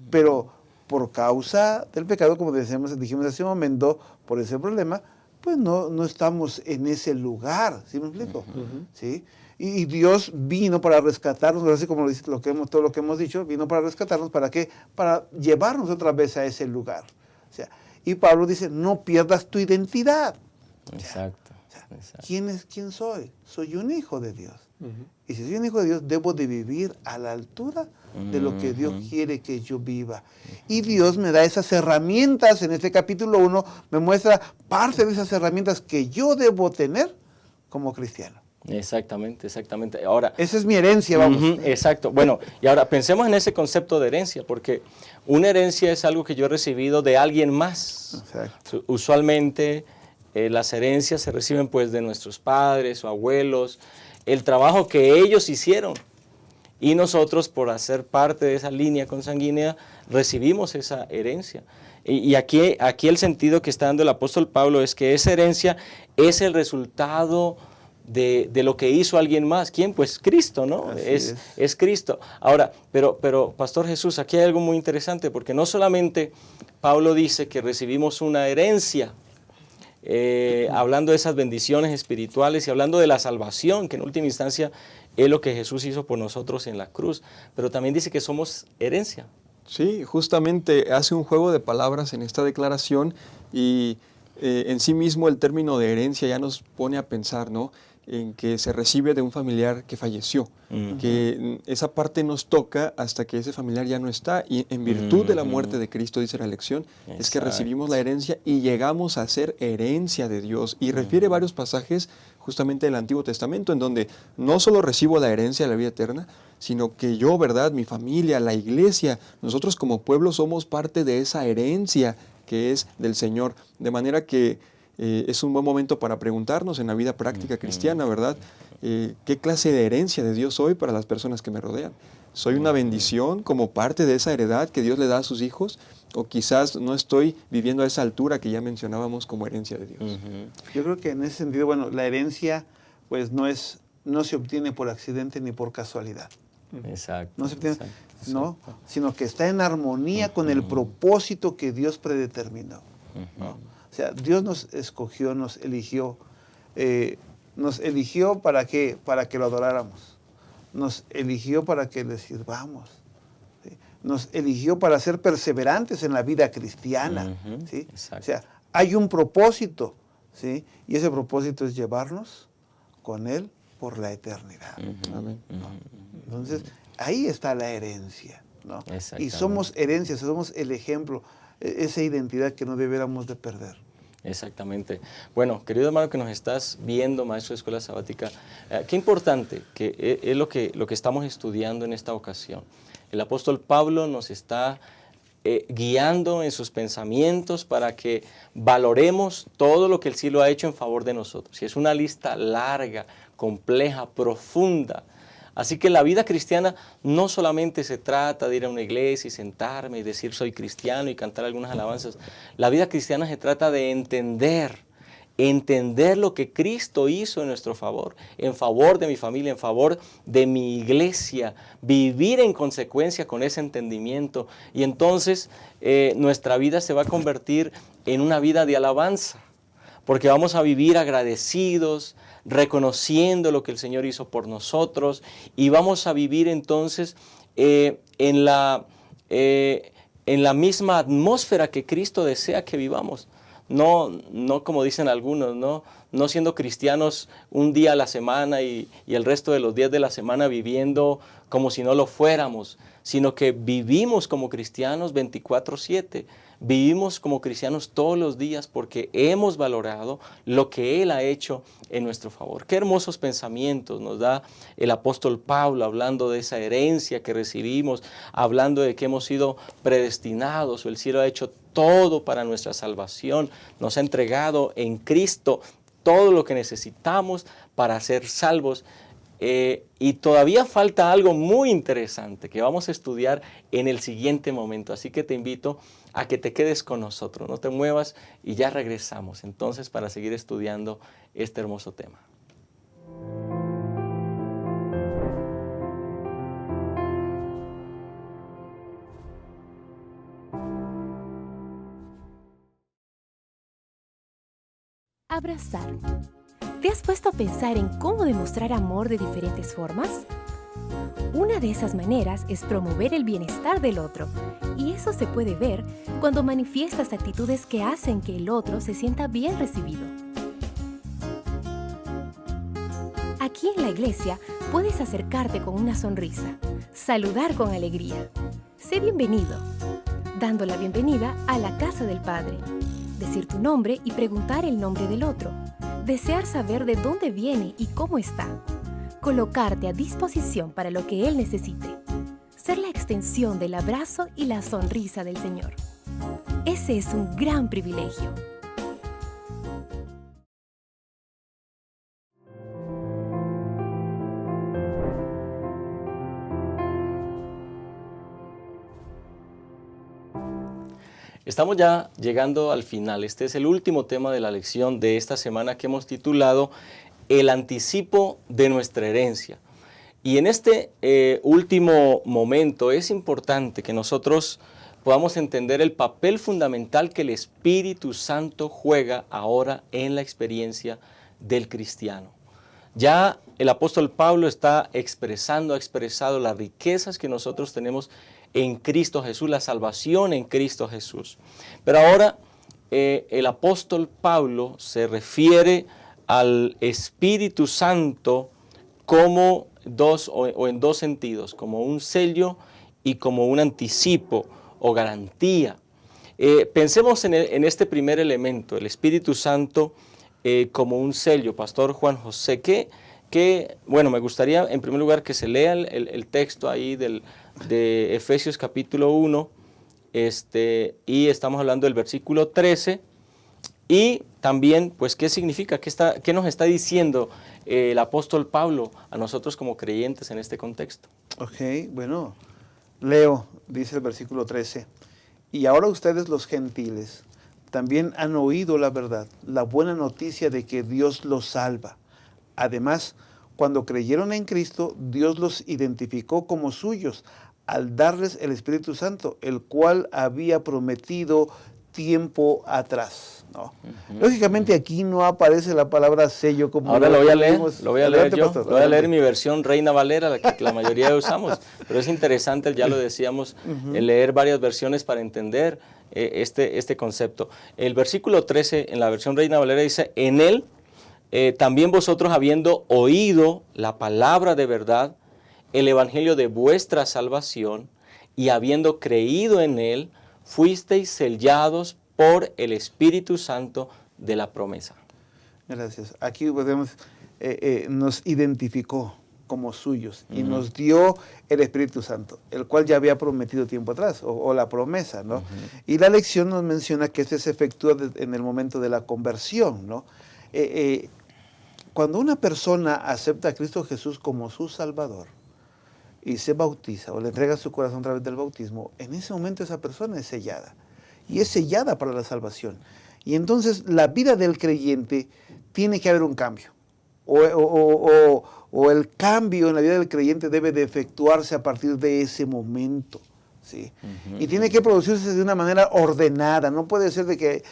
Pero por causa del pecado, como dijimos hace un momento, por ese problema, pues no estamos en ese lugar. ¿Sí me explico? ¿Sí? Y Dios vino para rescatarnos, así como todo lo que hemos dicho, vino para rescatarnos. ¿Para qué? Para llevarnos otra vez a ese lugar. O sea, y Pablo dice, no pierdas tu identidad. Exacto. O Exacto. ¿Quién soy? Soy un hijo de Dios. Y si soy un hijo de Dios, debo de vivir a la altura de lo que Dios quiere que yo viva. Y Dios me da esas herramientas. En este capítulo 1 me muestra parte de esas herramientas que yo debo tener como cristiano. Exactamente. Ahora, esa es mi herencia, vamos. Exacto. Bueno, y ahora pensemos en ese concepto de herencia, porque una herencia es algo que yo he recibido de alguien más. Exacto. Usualmente las herencias se reciben pues de nuestros padres o abuelos, el trabajo que ellos hicieron. Y nosotros, por hacer parte de esa línea consanguínea, recibimos esa herencia. Y aquí el sentido que está dando el apóstol Pablo es que esa herencia es el resultado de lo que hizo alguien más. ¿Quién? Pues Cristo, ¿no? Es Cristo. Ahora, pero Pastor Jesús, aquí hay algo muy interesante, porque no solamente Pablo dice que recibimos una herencia, hablando de esas bendiciones espirituales y hablando de la salvación, que en última instancia es lo que Jesús hizo por nosotros en la cruz, pero también dice que somos herencia. Sí, justamente hace un juego de palabras en esta declaración y en sí mismo el término de herencia ya nos pone a pensar, ¿no?, en que se recibe de un familiar que falleció, que esa parte nos toca hasta que ese familiar ya no está, y en virtud de la muerte de Cristo, dice la lección, es que recibimos la herencia y llegamos a ser herencia de Dios. Y refiere varios pasajes justamente del Antiguo Testamento, en donde no solo recibo la herencia de la vida eterna, sino que yo, ¿verdad?, mi familia, la iglesia, nosotros como pueblo somos parte de esa herencia que es del Señor, de manera que es un buen momento para preguntarnos en la vida práctica cristiana, ¿verdad? ¿Qué clase de herencia de Dios soy para las personas que me rodean? ¿Soy una bendición como parte de esa heredad que Dios le da a sus hijos? ¿O quizás no estoy viviendo a esa altura que ya mencionábamos como herencia de Dios? Yo creo que en ese sentido, bueno, la herencia pues no se obtiene por accidente ni por casualidad. Exacto. No se obtiene, ¿no?, sino que está en armonía con el propósito que Dios predeterminó, ¿no? O sea, Dios nos escogió, nos eligió para que lo adoráramos, nos eligió para que le sirvamos, ¿sí? Nos eligió para ser perseverantes en la vida cristiana, ¿sí? O sea, hay un propósito, ¿sí? Y ese propósito es llevarnos con Él por la eternidad. Amén. ¿No? Entonces, ahí está la herencia, ¿no? Y somos herencia, somos el ejemplo, esa identidad que no deberíamos de perder. Exactamente. Bueno, querido hermano que nos estás viendo, maestro de Escuela Sabática, qué importante que es lo que estamos estudiando en esta ocasión. El apóstol Pablo nos está guiando en sus pensamientos para que valoremos todo lo que el cielo ha hecho en favor de nosotros. Y es una lista larga, compleja, profunda. Así que la vida cristiana no solamente se trata de ir a una iglesia y sentarme y decir soy cristiano y cantar algunas alabanzas. La vida cristiana se trata de entender lo que Cristo hizo en nuestro favor, en favor de mi familia, en favor de mi iglesia, vivir en consecuencia con ese entendimiento. Y entonces nuestra vida se va a convertir en una vida de alabanza, porque vamos a vivir agradecidos, reconociendo lo que el Señor hizo por nosotros, y vamos a vivir entonces en la misma atmósfera que Cristo desea que vivamos. No como dicen algunos, no siendo cristianos un día a la semana y el resto de los días de la semana viviendo como si no lo fuéramos, sino que vivimos como cristianos 24/7. Vivimos como cristianos todos los días porque hemos valorado lo que Él ha hecho en nuestro favor. Qué hermosos pensamientos nos da el apóstol Pablo hablando de esa herencia que recibimos, hablando de que hemos sido predestinados, o el cielo ha hecho todo para nuestra salvación, nos ha entregado en Cristo todo lo que necesitamos para ser salvos. Y todavía falta algo muy interesante que vamos a estudiar en el siguiente momento, así que te invito a que te quedes con nosotros, no te muevas y ya regresamos entonces para seguir estudiando este hermoso tema. Abrazar. ¿Te has puesto a pensar en cómo demostrar amor de diferentes formas? Una de esas maneras es promover el bienestar del otro, y eso se puede ver cuando manifiestas actitudes que hacen que el otro se sienta bien recibido. Aquí en la iglesia puedes acercarte con una sonrisa, saludar con alegría. Sé bienvenido, dando la bienvenida a la casa del Padre. Decir tu nombre y preguntar el nombre del otro. Desear saber de dónde viene y cómo está. Colocarte a disposición para lo que Él necesite. Ser la extensión del abrazo y la sonrisa del Señor. Ese es un gran privilegio. Estamos ya llegando al final. Este es el último tema de la lección de esta semana que hemos titulado El anticipo de nuestra herencia. Y en este último momento es importante que nosotros podamos entender el papel fundamental que el Espíritu Santo juega ahora en la experiencia del cristiano. Ya el apóstol Pablo ha expresado las riquezas que nosotros tenemos en Cristo Jesús, la salvación en Cristo Jesús. Pero ahora el apóstol Pablo se refiere al Espíritu Santo como en dos sentidos, como un sello y como un anticipo o garantía. Pensemos en este primer elemento, el Espíritu Santo como un sello. Pastor Juan José, bueno, me gustaría en primer lugar que se lea el texto ahí de Efesios capítulo 1, y estamos hablando del versículo 13, y también, pues, ¿qué significa? ¿Qué nos está diciendo el apóstol Pablo a nosotros como creyentes en este contexto? Ok, bueno, leo, dice el versículo 13, y ahora ustedes los gentiles también han oído la verdad, la buena noticia de que Dios los salva. Además, cuando creyeron en Cristo, Dios los identificó como suyos al darles el Espíritu Santo, el cual había prometido tiempo atrás, ¿no? Lógicamente aquí no aparece la palabra sello como... Ahora lo voy a leer, Pastor, lo voy a leer en mi versión Reina Valera, la que la mayoría usamos, pero es interesante, ya lo decíamos, leer varias versiones para entender este concepto. El versículo 13 en la versión Reina Valera dice, en él también vosotros habiendo oído la palabra de verdad, el evangelio de vuestra salvación, y habiendo creído en él, fuisteis sellados por el Espíritu Santo de la promesa. Gracias. Aquí podemos, nos identificó como suyos y nos dio el Espíritu Santo, el cual ya había prometido tiempo atrás, o la promesa, ¿no? Y la lección nos menciona que este se efectúa en el momento de la conversión, ¿no? Cuando una persona acepta a Cristo Jesús como su Salvador y se bautiza o le entrega su corazón a través del bautismo, en ese momento esa persona es sellada. Y es sellada para la salvación. Y entonces la vida del creyente tiene que haber un cambio. O el cambio en la vida del creyente debe de efectuarse a partir de ese momento. ¿Sí? Y tiene que producirse de una manera ordenada. No puede ser de que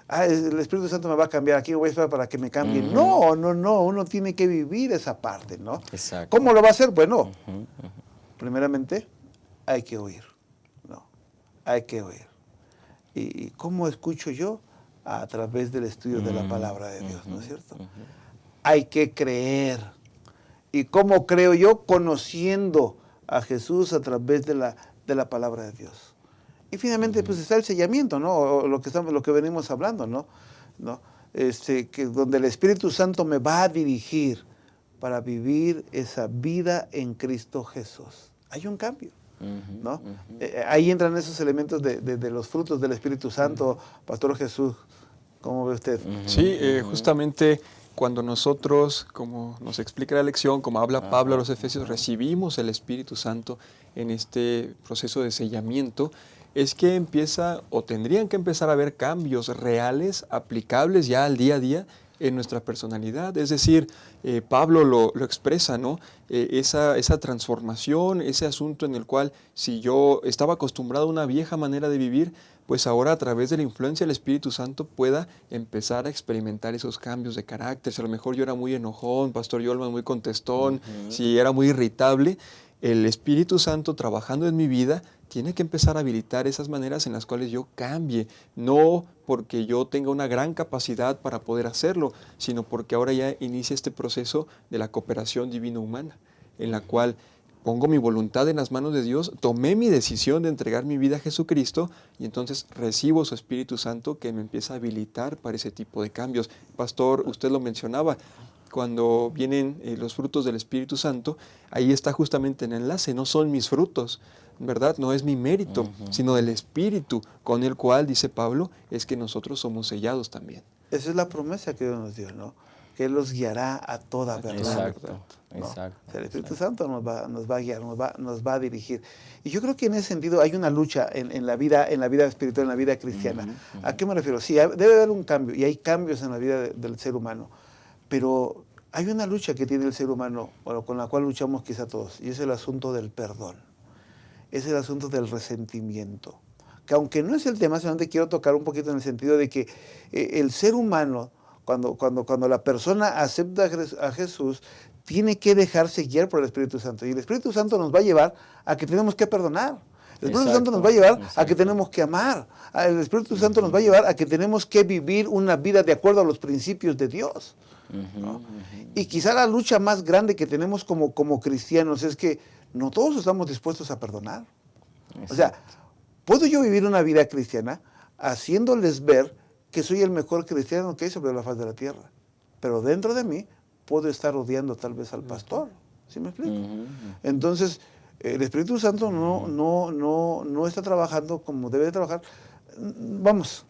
el Espíritu Santo me va a cambiar, aquí voy a esperar para que me cambie. No, uno tiene que vivir esa parte, ¿no? Exacto. ¿Cómo lo va a hacer? Bueno, primeramente hay que oír, ¿no? Hay que oír. ¿Y cómo escucho yo? A través del estudio de la palabra de Dios, ¿no es cierto? Hay que creer. ¿Y cómo creo yo? Conociendo a Jesús a través de la palabra de Dios. Y finalmente, pues está el sellamiento, ¿no? O lo que venimos hablando, ¿no? Que donde el Espíritu Santo me va a dirigir para vivir esa vida en Cristo Jesús. Hay un cambio, ¿no? Ahí entran esos elementos de los frutos del Espíritu Santo. Pastor Jesús, ¿cómo ve usted? Sí, justamente cuando nosotros, como nos explica la lección, como habla Pablo a los Efesios, recibimos el Espíritu Santo en este proceso de sellamiento, es que empieza o tendrían que empezar a haber cambios reales, aplicables ya al día a día en nuestra personalidad. Es decir, Pablo lo expresa, ¿no? Esa transformación, ese asunto en el cual si yo estaba acostumbrado a una vieja manera de vivir, pues ahora a través de la influencia del Espíritu Santo pueda empezar a experimentar esos cambios de carácter. Si a lo mejor yo era muy enojón, Pastor Yolman muy contestón, si era muy irritable, el Espíritu Santo trabajando en mi vida tiene que empezar a habilitar esas maneras en las cuales yo cambie, no porque yo tenga una gran capacidad para poder hacerlo, sino porque ahora ya inicia este proceso de la cooperación divino-humana, en la cual pongo mi voluntad en las manos de Dios, tomé mi decisión de entregar mi vida a Jesucristo y entonces recibo su Espíritu Santo que me empieza a habilitar para ese tipo de cambios. Pastor, usted lo mencionaba, cuando vienen los frutos del Espíritu Santo, ahí está justamente el enlace, no son mis frutos, ¿verdad? No es mi mérito, sino del Espíritu, con el cual, dice Pablo, es que nosotros somos sellados también. Esa es la promesa que Dios nos dio, ¿no? Que Él los guiará a toda verdad. Exacto, ¿no? exacto. O sea, el Espíritu Santo nos va a guiar, nos va a dirigir. Y yo creo que en ese sentido hay una lucha en la vida espiritual, en la vida cristiana. ¿A qué me refiero? Sí, debe haber un cambio, y hay cambios en la vida del ser humano. Pero hay una lucha que tiene el ser humano, bueno, con la cual luchamos quizá todos, y es el asunto del perdón. Es el asunto del resentimiento. Que aunque no es el tema, solamente quiero tocar un poquito en el sentido de que el ser humano, cuando la persona acepta a Jesús, tiene que dejarse guiar por el Espíritu Santo. Y el Espíritu Santo nos va a llevar a que tenemos que perdonar. El Espíritu Santo nos va a llevar a que tenemos que amar. El Espíritu Santo nos va a llevar a que tenemos que vivir una vida de acuerdo a los principios de Dios, ¿no? Y quizá la lucha más grande que tenemos como cristianos es que no todos estamos dispuestos a perdonar. O sea, ¿puedo yo vivir una vida cristiana haciéndoles ver que soy el mejor cristiano que hay sobre la faz de la tierra? Pero dentro de mí puedo estar odiando tal vez al pastor. ¿Sí me explico? Entonces, el Espíritu Santo no está trabajando como debe de trabajar. Vamos,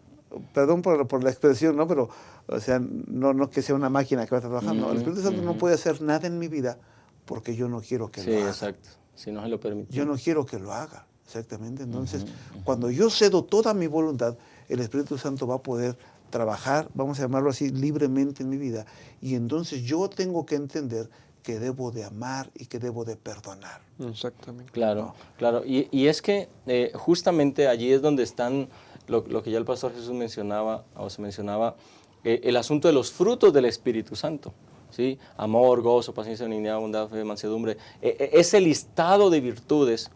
perdón por la expresión, ¿no? Pero, o sea, no que sea una máquina que va a estar trabajando. El Espíritu Santo no puede hacer nada en mi vida porque yo no quiero que lo haga. Sí, exacto. Si no se lo permite. Yo no quiero que lo haga, exactamente. Entonces, cuando yo cedo toda mi voluntad, el Espíritu Santo va a poder trabajar, vamos a llamarlo así, libremente en mi vida. Y entonces yo tengo que entender que debo de amar y que debo de perdonar. Exactamente. Claro, claro. Y es que justamente allí es donde están lo que ya el pastor Jesús mencionaba, o se mencionaba, el asunto de los frutos del Espíritu Santo. ¿Sí? Amor, gozo, paciencia, benignidad, bondad, fe, mansedumbre. Ese listado de virtudes,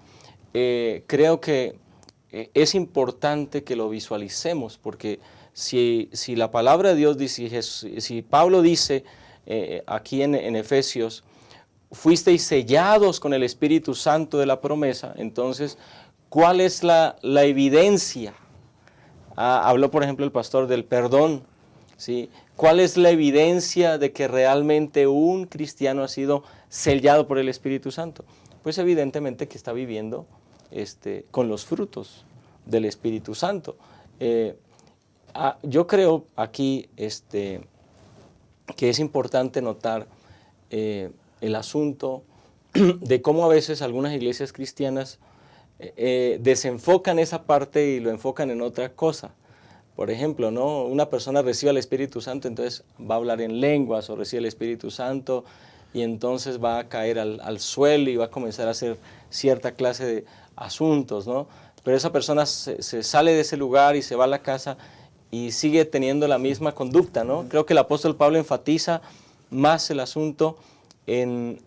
creo que es importante que lo visualicemos, porque si la palabra de Dios dice, si Pablo dice aquí en Efesios, fuisteis sellados con el Espíritu Santo de la promesa, entonces, ¿cuál es la evidencia? Habló, por ejemplo, el pastor del perdón, ¿sí? ¿Cuál es la evidencia de que realmente un cristiano ha sido sellado por el Espíritu Santo? Pues evidentemente que está viviendo con los frutos del Espíritu Santo. Yo creo aquí que es importante notar el asunto de cómo a veces algunas iglesias cristianas desenfocan esa parte y lo enfocan en otra cosa. Por ejemplo, ¿no? Una persona recibe al Espíritu Santo, entonces va a hablar en lenguas, o recibe el Espíritu Santo y entonces va a caer al suelo y va a comenzar a hacer cierta clase de asuntos, ¿no? Pero esa persona se sale de ese lugar y se va a la casa y sigue teniendo la misma conducta, ¿no? Creo que el apóstol Pablo enfatiza más el asunto en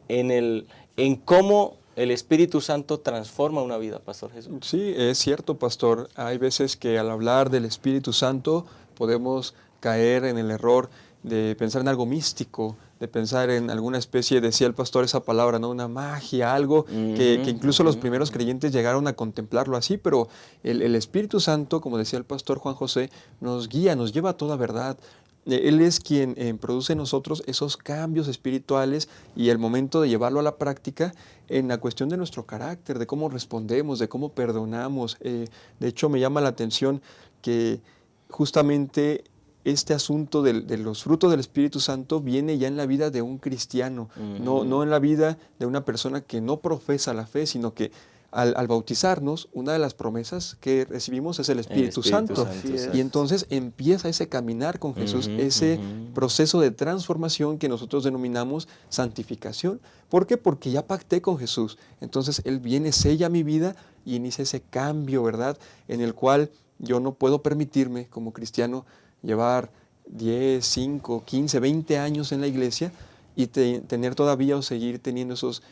cómo el Espíritu Santo transforma una vida, Pastor Jesús. Sí, es cierto, pastor. Hay veces que al hablar del Espíritu Santo podemos caer en el error de pensar en algo místico, de pensar en alguna especie, decía el pastor esa palabra, ¿no? Una magia, algo que incluso los primeros creyentes llegaron a contemplarlo así, pero el Espíritu Santo, como decía el pastor Juan José, nos guía, nos lleva a toda verdad. Él es quien produce en nosotros esos cambios espirituales y el momento de llevarlo a la práctica en la cuestión de nuestro carácter, de cómo respondemos, de cómo perdonamos. De hecho, me llama la atención que justamente este asunto de los frutos del Espíritu Santo viene ya en la vida de un cristiano, no en la vida de una persona que no profesa la fe, sino que al bautizarnos, una de las promesas que recibimos es el Espíritu Santo. Y entonces empieza ese caminar con Jesús, ese proceso de transformación que nosotros denominamos santificación. ¿Por qué? Porque ya pacté con Jesús. Entonces Él viene, sella mi vida y inicia ese cambio, ¿verdad? En el cual yo no puedo permitirme como cristiano llevar 10, 5, 15, 20 años en la iglesia y tener todavía o seguir teniendo esos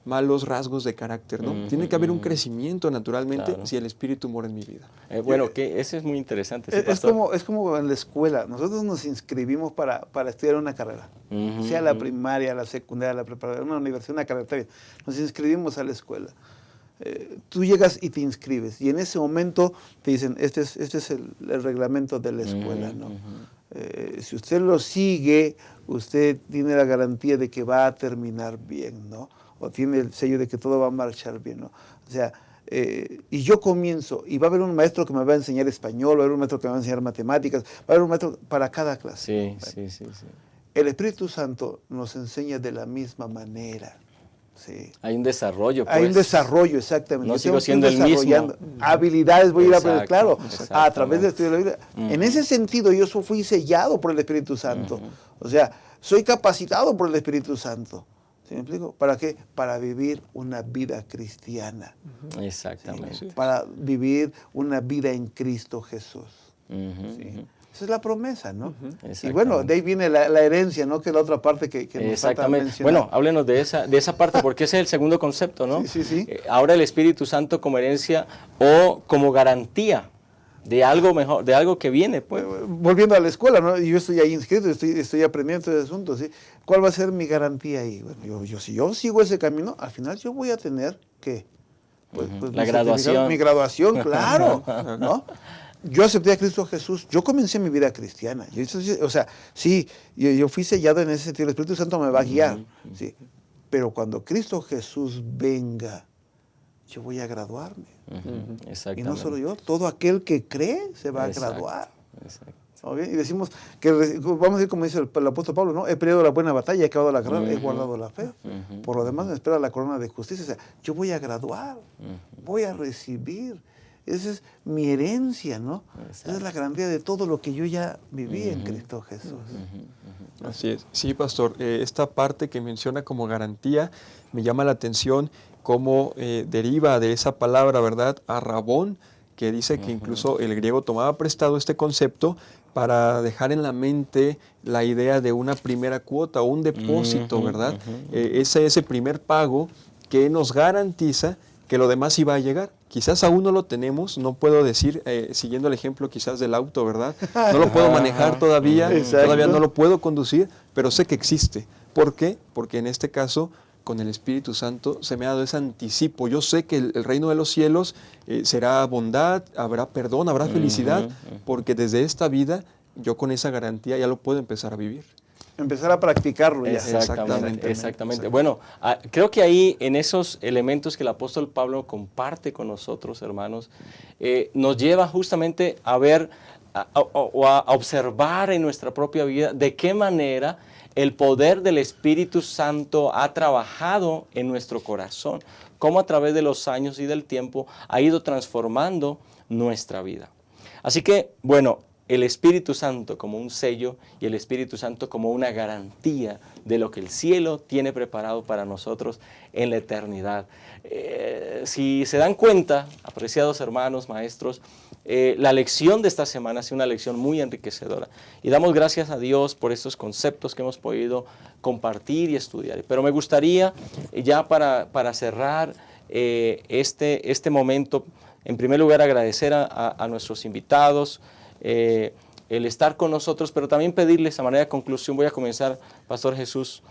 malos rasgos de carácter, ¿no? Tiene que haber un crecimiento naturalmente Claro. si el Espíritu mora en mi vida. Bueno, que eso es muy interesante. sí, Es pastor. como en la escuela. Nosotros nos inscribimos para estudiar una carrera, Ujú, sea la ujú. primaria, la secundaria, la preparatoria, una universidad, una carrera. Está bien. Nos inscribimos a la escuela. Tú llegas y te inscribes y en ese momento te dicen, este es el reglamento de la escuela, ¿no? Si usted lo sigue, usted tiene la garantía de que va a terminar bien, ¿no? O tiene el sello de que todo va a marchar bien, ¿no? O sea, y yo comienzo, y va a haber un maestro que me va a enseñar español, va a haber un maestro que me va a enseñar matemáticas, va a haber un maestro para cada clase. Sí, sí, sí, sí. El Espíritu Santo nos enseña de la misma manera. Sí. Hay un desarrollo, pues. Hay un desarrollo, exactamente. No Yo sigo tengo que ir siendo el mismo. desarrollando habilidades, voy a ir a aprender, Exacto, claro, a través del estudio de la Biblia. En ese sentido, yo fui sellado por el Espíritu Santo. O sea, soy capacitado por el Espíritu Santo. ¿Sí me explico? ¿Para qué? Para vivir una vida cristiana. Exactamente. Para vivir una vida en Cristo Jesús. Ujú, ¿Sí? ujú. Esa es la promesa, ¿no? Y Exactamente. bueno, de ahí viene la herencia, ¿no? Que es la otra parte que nos falta Exactamente. mencionar. Bueno, háblenos de esa parte, porque ese es el segundo concepto, ¿no? Sí, sí, sí. Ahora el Espíritu Santo como herencia o como garantía de algo mejor, de algo que viene, pues. Volviendo a la escuela, ¿no? Yo estoy ahí inscrito, estoy aprendiendo este asunto, ¿sí? ¿Cuál va a ser mi garantía ahí? Bueno, si yo sigo ese camino, al final yo voy a tener, ¿qué? Pues, La mi certificado, graduación. Mi graduación, claro, ¿no? Yo acepté a Cristo Jesús, yo comencé mi vida cristiana. O sea, sí, yo fui sellado en ese sentido, el Espíritu Santo me va a guiar, ¿sí? Pero cuando Cristo Jesús venga, yo voy a graduarme. Y Exactamente. no solo yo, todo aquel que cree se va a Exacto, graduar. exacto. ¿No? Bien, y decimos que, vamos a decir como dice el apóstol Pablo, ¿no? He peleado la buena batalla, he acabado la carrera, he guardado la fe. Por lo demás me espera la corona de justicia. O sea, yo voy a graduar, voy a recibir. Esa es mi herencia, ¿no? Esa es la garantía de todo lo que yo ya viví en Cristo Jesús. Así es. Sí, pastor, esta parte que menciona como garantía me llama la atención cómo deriva de esa palabra, ¿verdad? Arrabón, que dice que incluso el griego tomaba prestado este concepto para dejar en la mente la idea de una primera cuota o un depósito, ¿verdad? Ese primer pago que nos garantiza que lo demás iba a llegar. Quizás aún no lo tenemos, no puedo decir, siguiendo el ejemplo quizás del auto, ¿verdad? No lo puedo manejar todavía, Exacto. todavía no lo puedo conducir, pero sé que existe. ¿Por qué? Porque en este caso, con el Espíritu Santo, se me ha dado ese anticipo. Yo sé que el reino de los cielos será bondad, habrá perdón, habrá felicidad, porque desde esta vida, yo con esa garantía ya lo puedo empezar a vivir. Empezar a practicarlo ya. Exactamente. Exactamente. Bueno, creo que ahí en esos elementos que el apóstol Pablo comparte con nosotros, hermanos, nos lleva justamente a ver o a observar en nuestra propia vida de qué manera el poder del Espíritu Santo ha trabajado en nuestro corazón, cómo a través de los años y del tiempo ha ido transformando nuestra vida. Así que, bueno, el Espíritu Santo como un sello y el Espíritu Santo como una garantía de lo que el cielo tiene preparado para nosotros en la eternidad. Si se dan cuenta, apreciados hermanos, maestros, la lección de esta semana ha sido una lección muy enriquecedora y damos gracias a Dios por estos conceptos que hemos podido compartir y estudiar. Pero me gustaría ya para cerrar este momento, en primer lugar agradecer a nuestros invitados, el estar con nosotros, pero también pedirles a manera de conclusión, voy a comenzar, Pastor Jesús,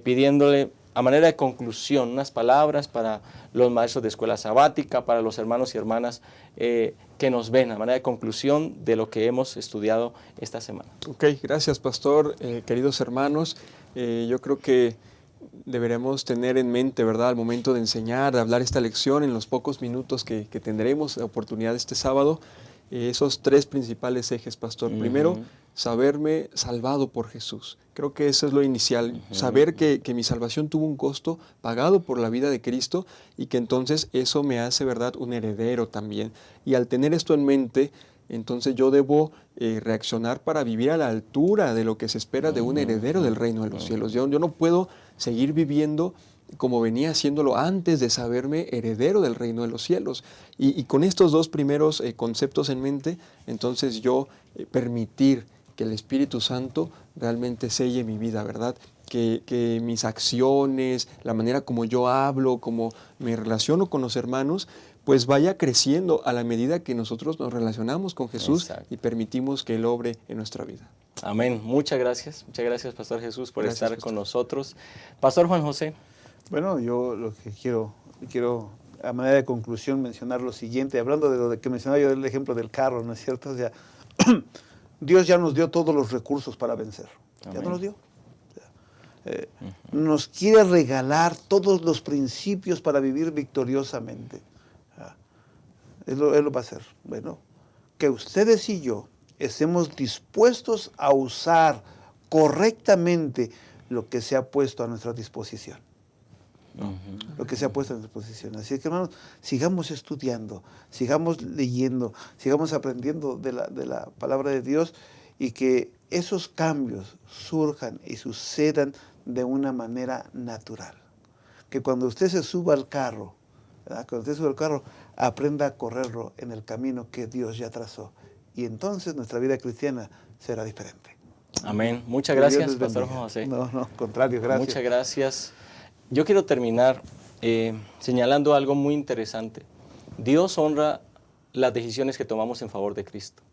pidiéndole a manera de conclusión unas palabras para los maestros de escuela sabática, para los hermanos y hermanas que nos ven, a manera de conclusión de lo que hemos estudiado esta semana. Ok, gracias, pastor. Queridos hermanos, yo creo que deberemos tener en mente, ¿verdad?, al momento de enseñar, de hablar esta lección en los pocos minutos que tendremos la oportunidad este sábado, esos tres principales ejes, pastor. Primero, saberme salvado por Jesús. Creo que eso es lo inicial, saber que mi salvación tuvo un costo pagado por la vida de Cristo y que entonces eso me hace, ¿verdad?, un heredero también. Y al tener esto en mente, entonces yo debo reaccionar para vivir a la altura de lo que se espera de un heredero del reino de los cielos. Yo no puedo seguir viviendo como venía haciéndolo antes de saberme heredero del reino de los cielos. Y con estos dos primeros conceptos en mente, entonces yo permitir que el Espíritu Santo realmente selle mi vida, ¿verdad? que mis acciones, la manera como yo hablo, como me relaciono con los hermanos, pues vaya creciendo a la medida que nosotros nos relacionamos con Jesús. Exacto. Y permitimos que Él obre en nuestra vida. Amén. Muchas gracias, Pastor Jesús, por Gracias, estar Pastor. con nosotros. Pastor Juan José. Bueno, yo lo que quiero a manera de conclusión mencionar lo siguiente, hablando de lo que mencionaba yo del ejemplo del carro, ¿no es cierto? O sea, Dios ya nos dio todos los recursos para vencer. Amén. Ya nos los dio. Nos quiere regalar todos los principios para vivir victoriosamente. Él lo va a hacer. Bueno, que ustedes y yo estemos dispuestos a usar correctamente lo que se ha puesto a nuestra disposición. Lo que se ha puesto a nuestra disposición. Así que, hermanos, sigamos estudiando, sigamos leyendo, sigamos aprendiendo de la palabra de Dios, y que esos cambios surjan y sucedan de una manera natural. Que cuando usted se suba al carro, ¿verdad? Cuando usted sube al carro, aprenda a correrlo en el camino que Dios ya trazó. Y entonces nuestra vida cristiana será diferente. Amén. Muchas gracias, Pastor Juan José. No, contrario, gracias. Muchas gracias. Yo quiero terminar señalando algo muy interesante. Dios honra las decisiones que tomamos en favor de Cristo.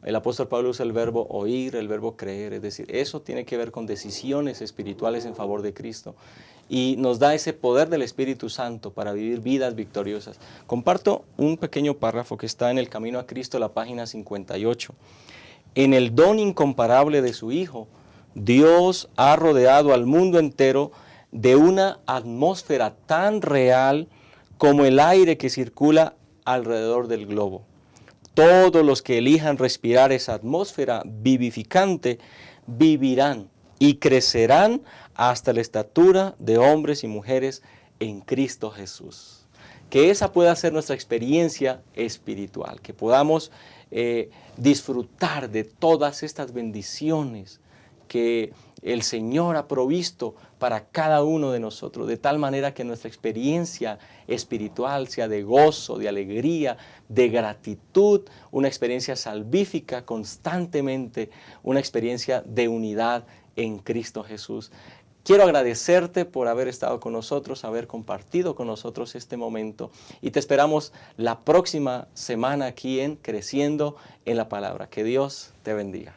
El apóstol Pablo usa el verbo oír, el verbo creer, es decir, eso tiene que ver con decisiones espirituales en favor de Cristo. Y nos da ese poder del Espíritu Santo para vivir vidas victoriosas. Comparto un pequeño párrafo que está en el Camino a Cristo, la página 58. En el don incomparable de su Hijo, Dios ha rodeado al mundo entero de una atmósfera tan real como el aire que circula alrededor del globo. Todos los que elijan respirar esa atmósfera vivificante vivirán y crecerán hasta la estatura de hombres y mujeres en Cristo Jesús. Que esa pueda ser nuestra experiencia espiritual, que podamos disfrutar de todas estas bendiciones que el Señor ha provisto para cada uno de nosotros, de tal manera que nuestra experiencia espiritual sea de gozo, de alegría, de gratitud, una experiencia salvífica constantemente, una experiencia de unidad en Cristo Jesús. Quiero agradecerte por haber estado con nosotros, haber compartido con nosotros este momento, y te esperamos la próxima semana aquí en Creciendo en la Palabra. Que Dios te bendiga.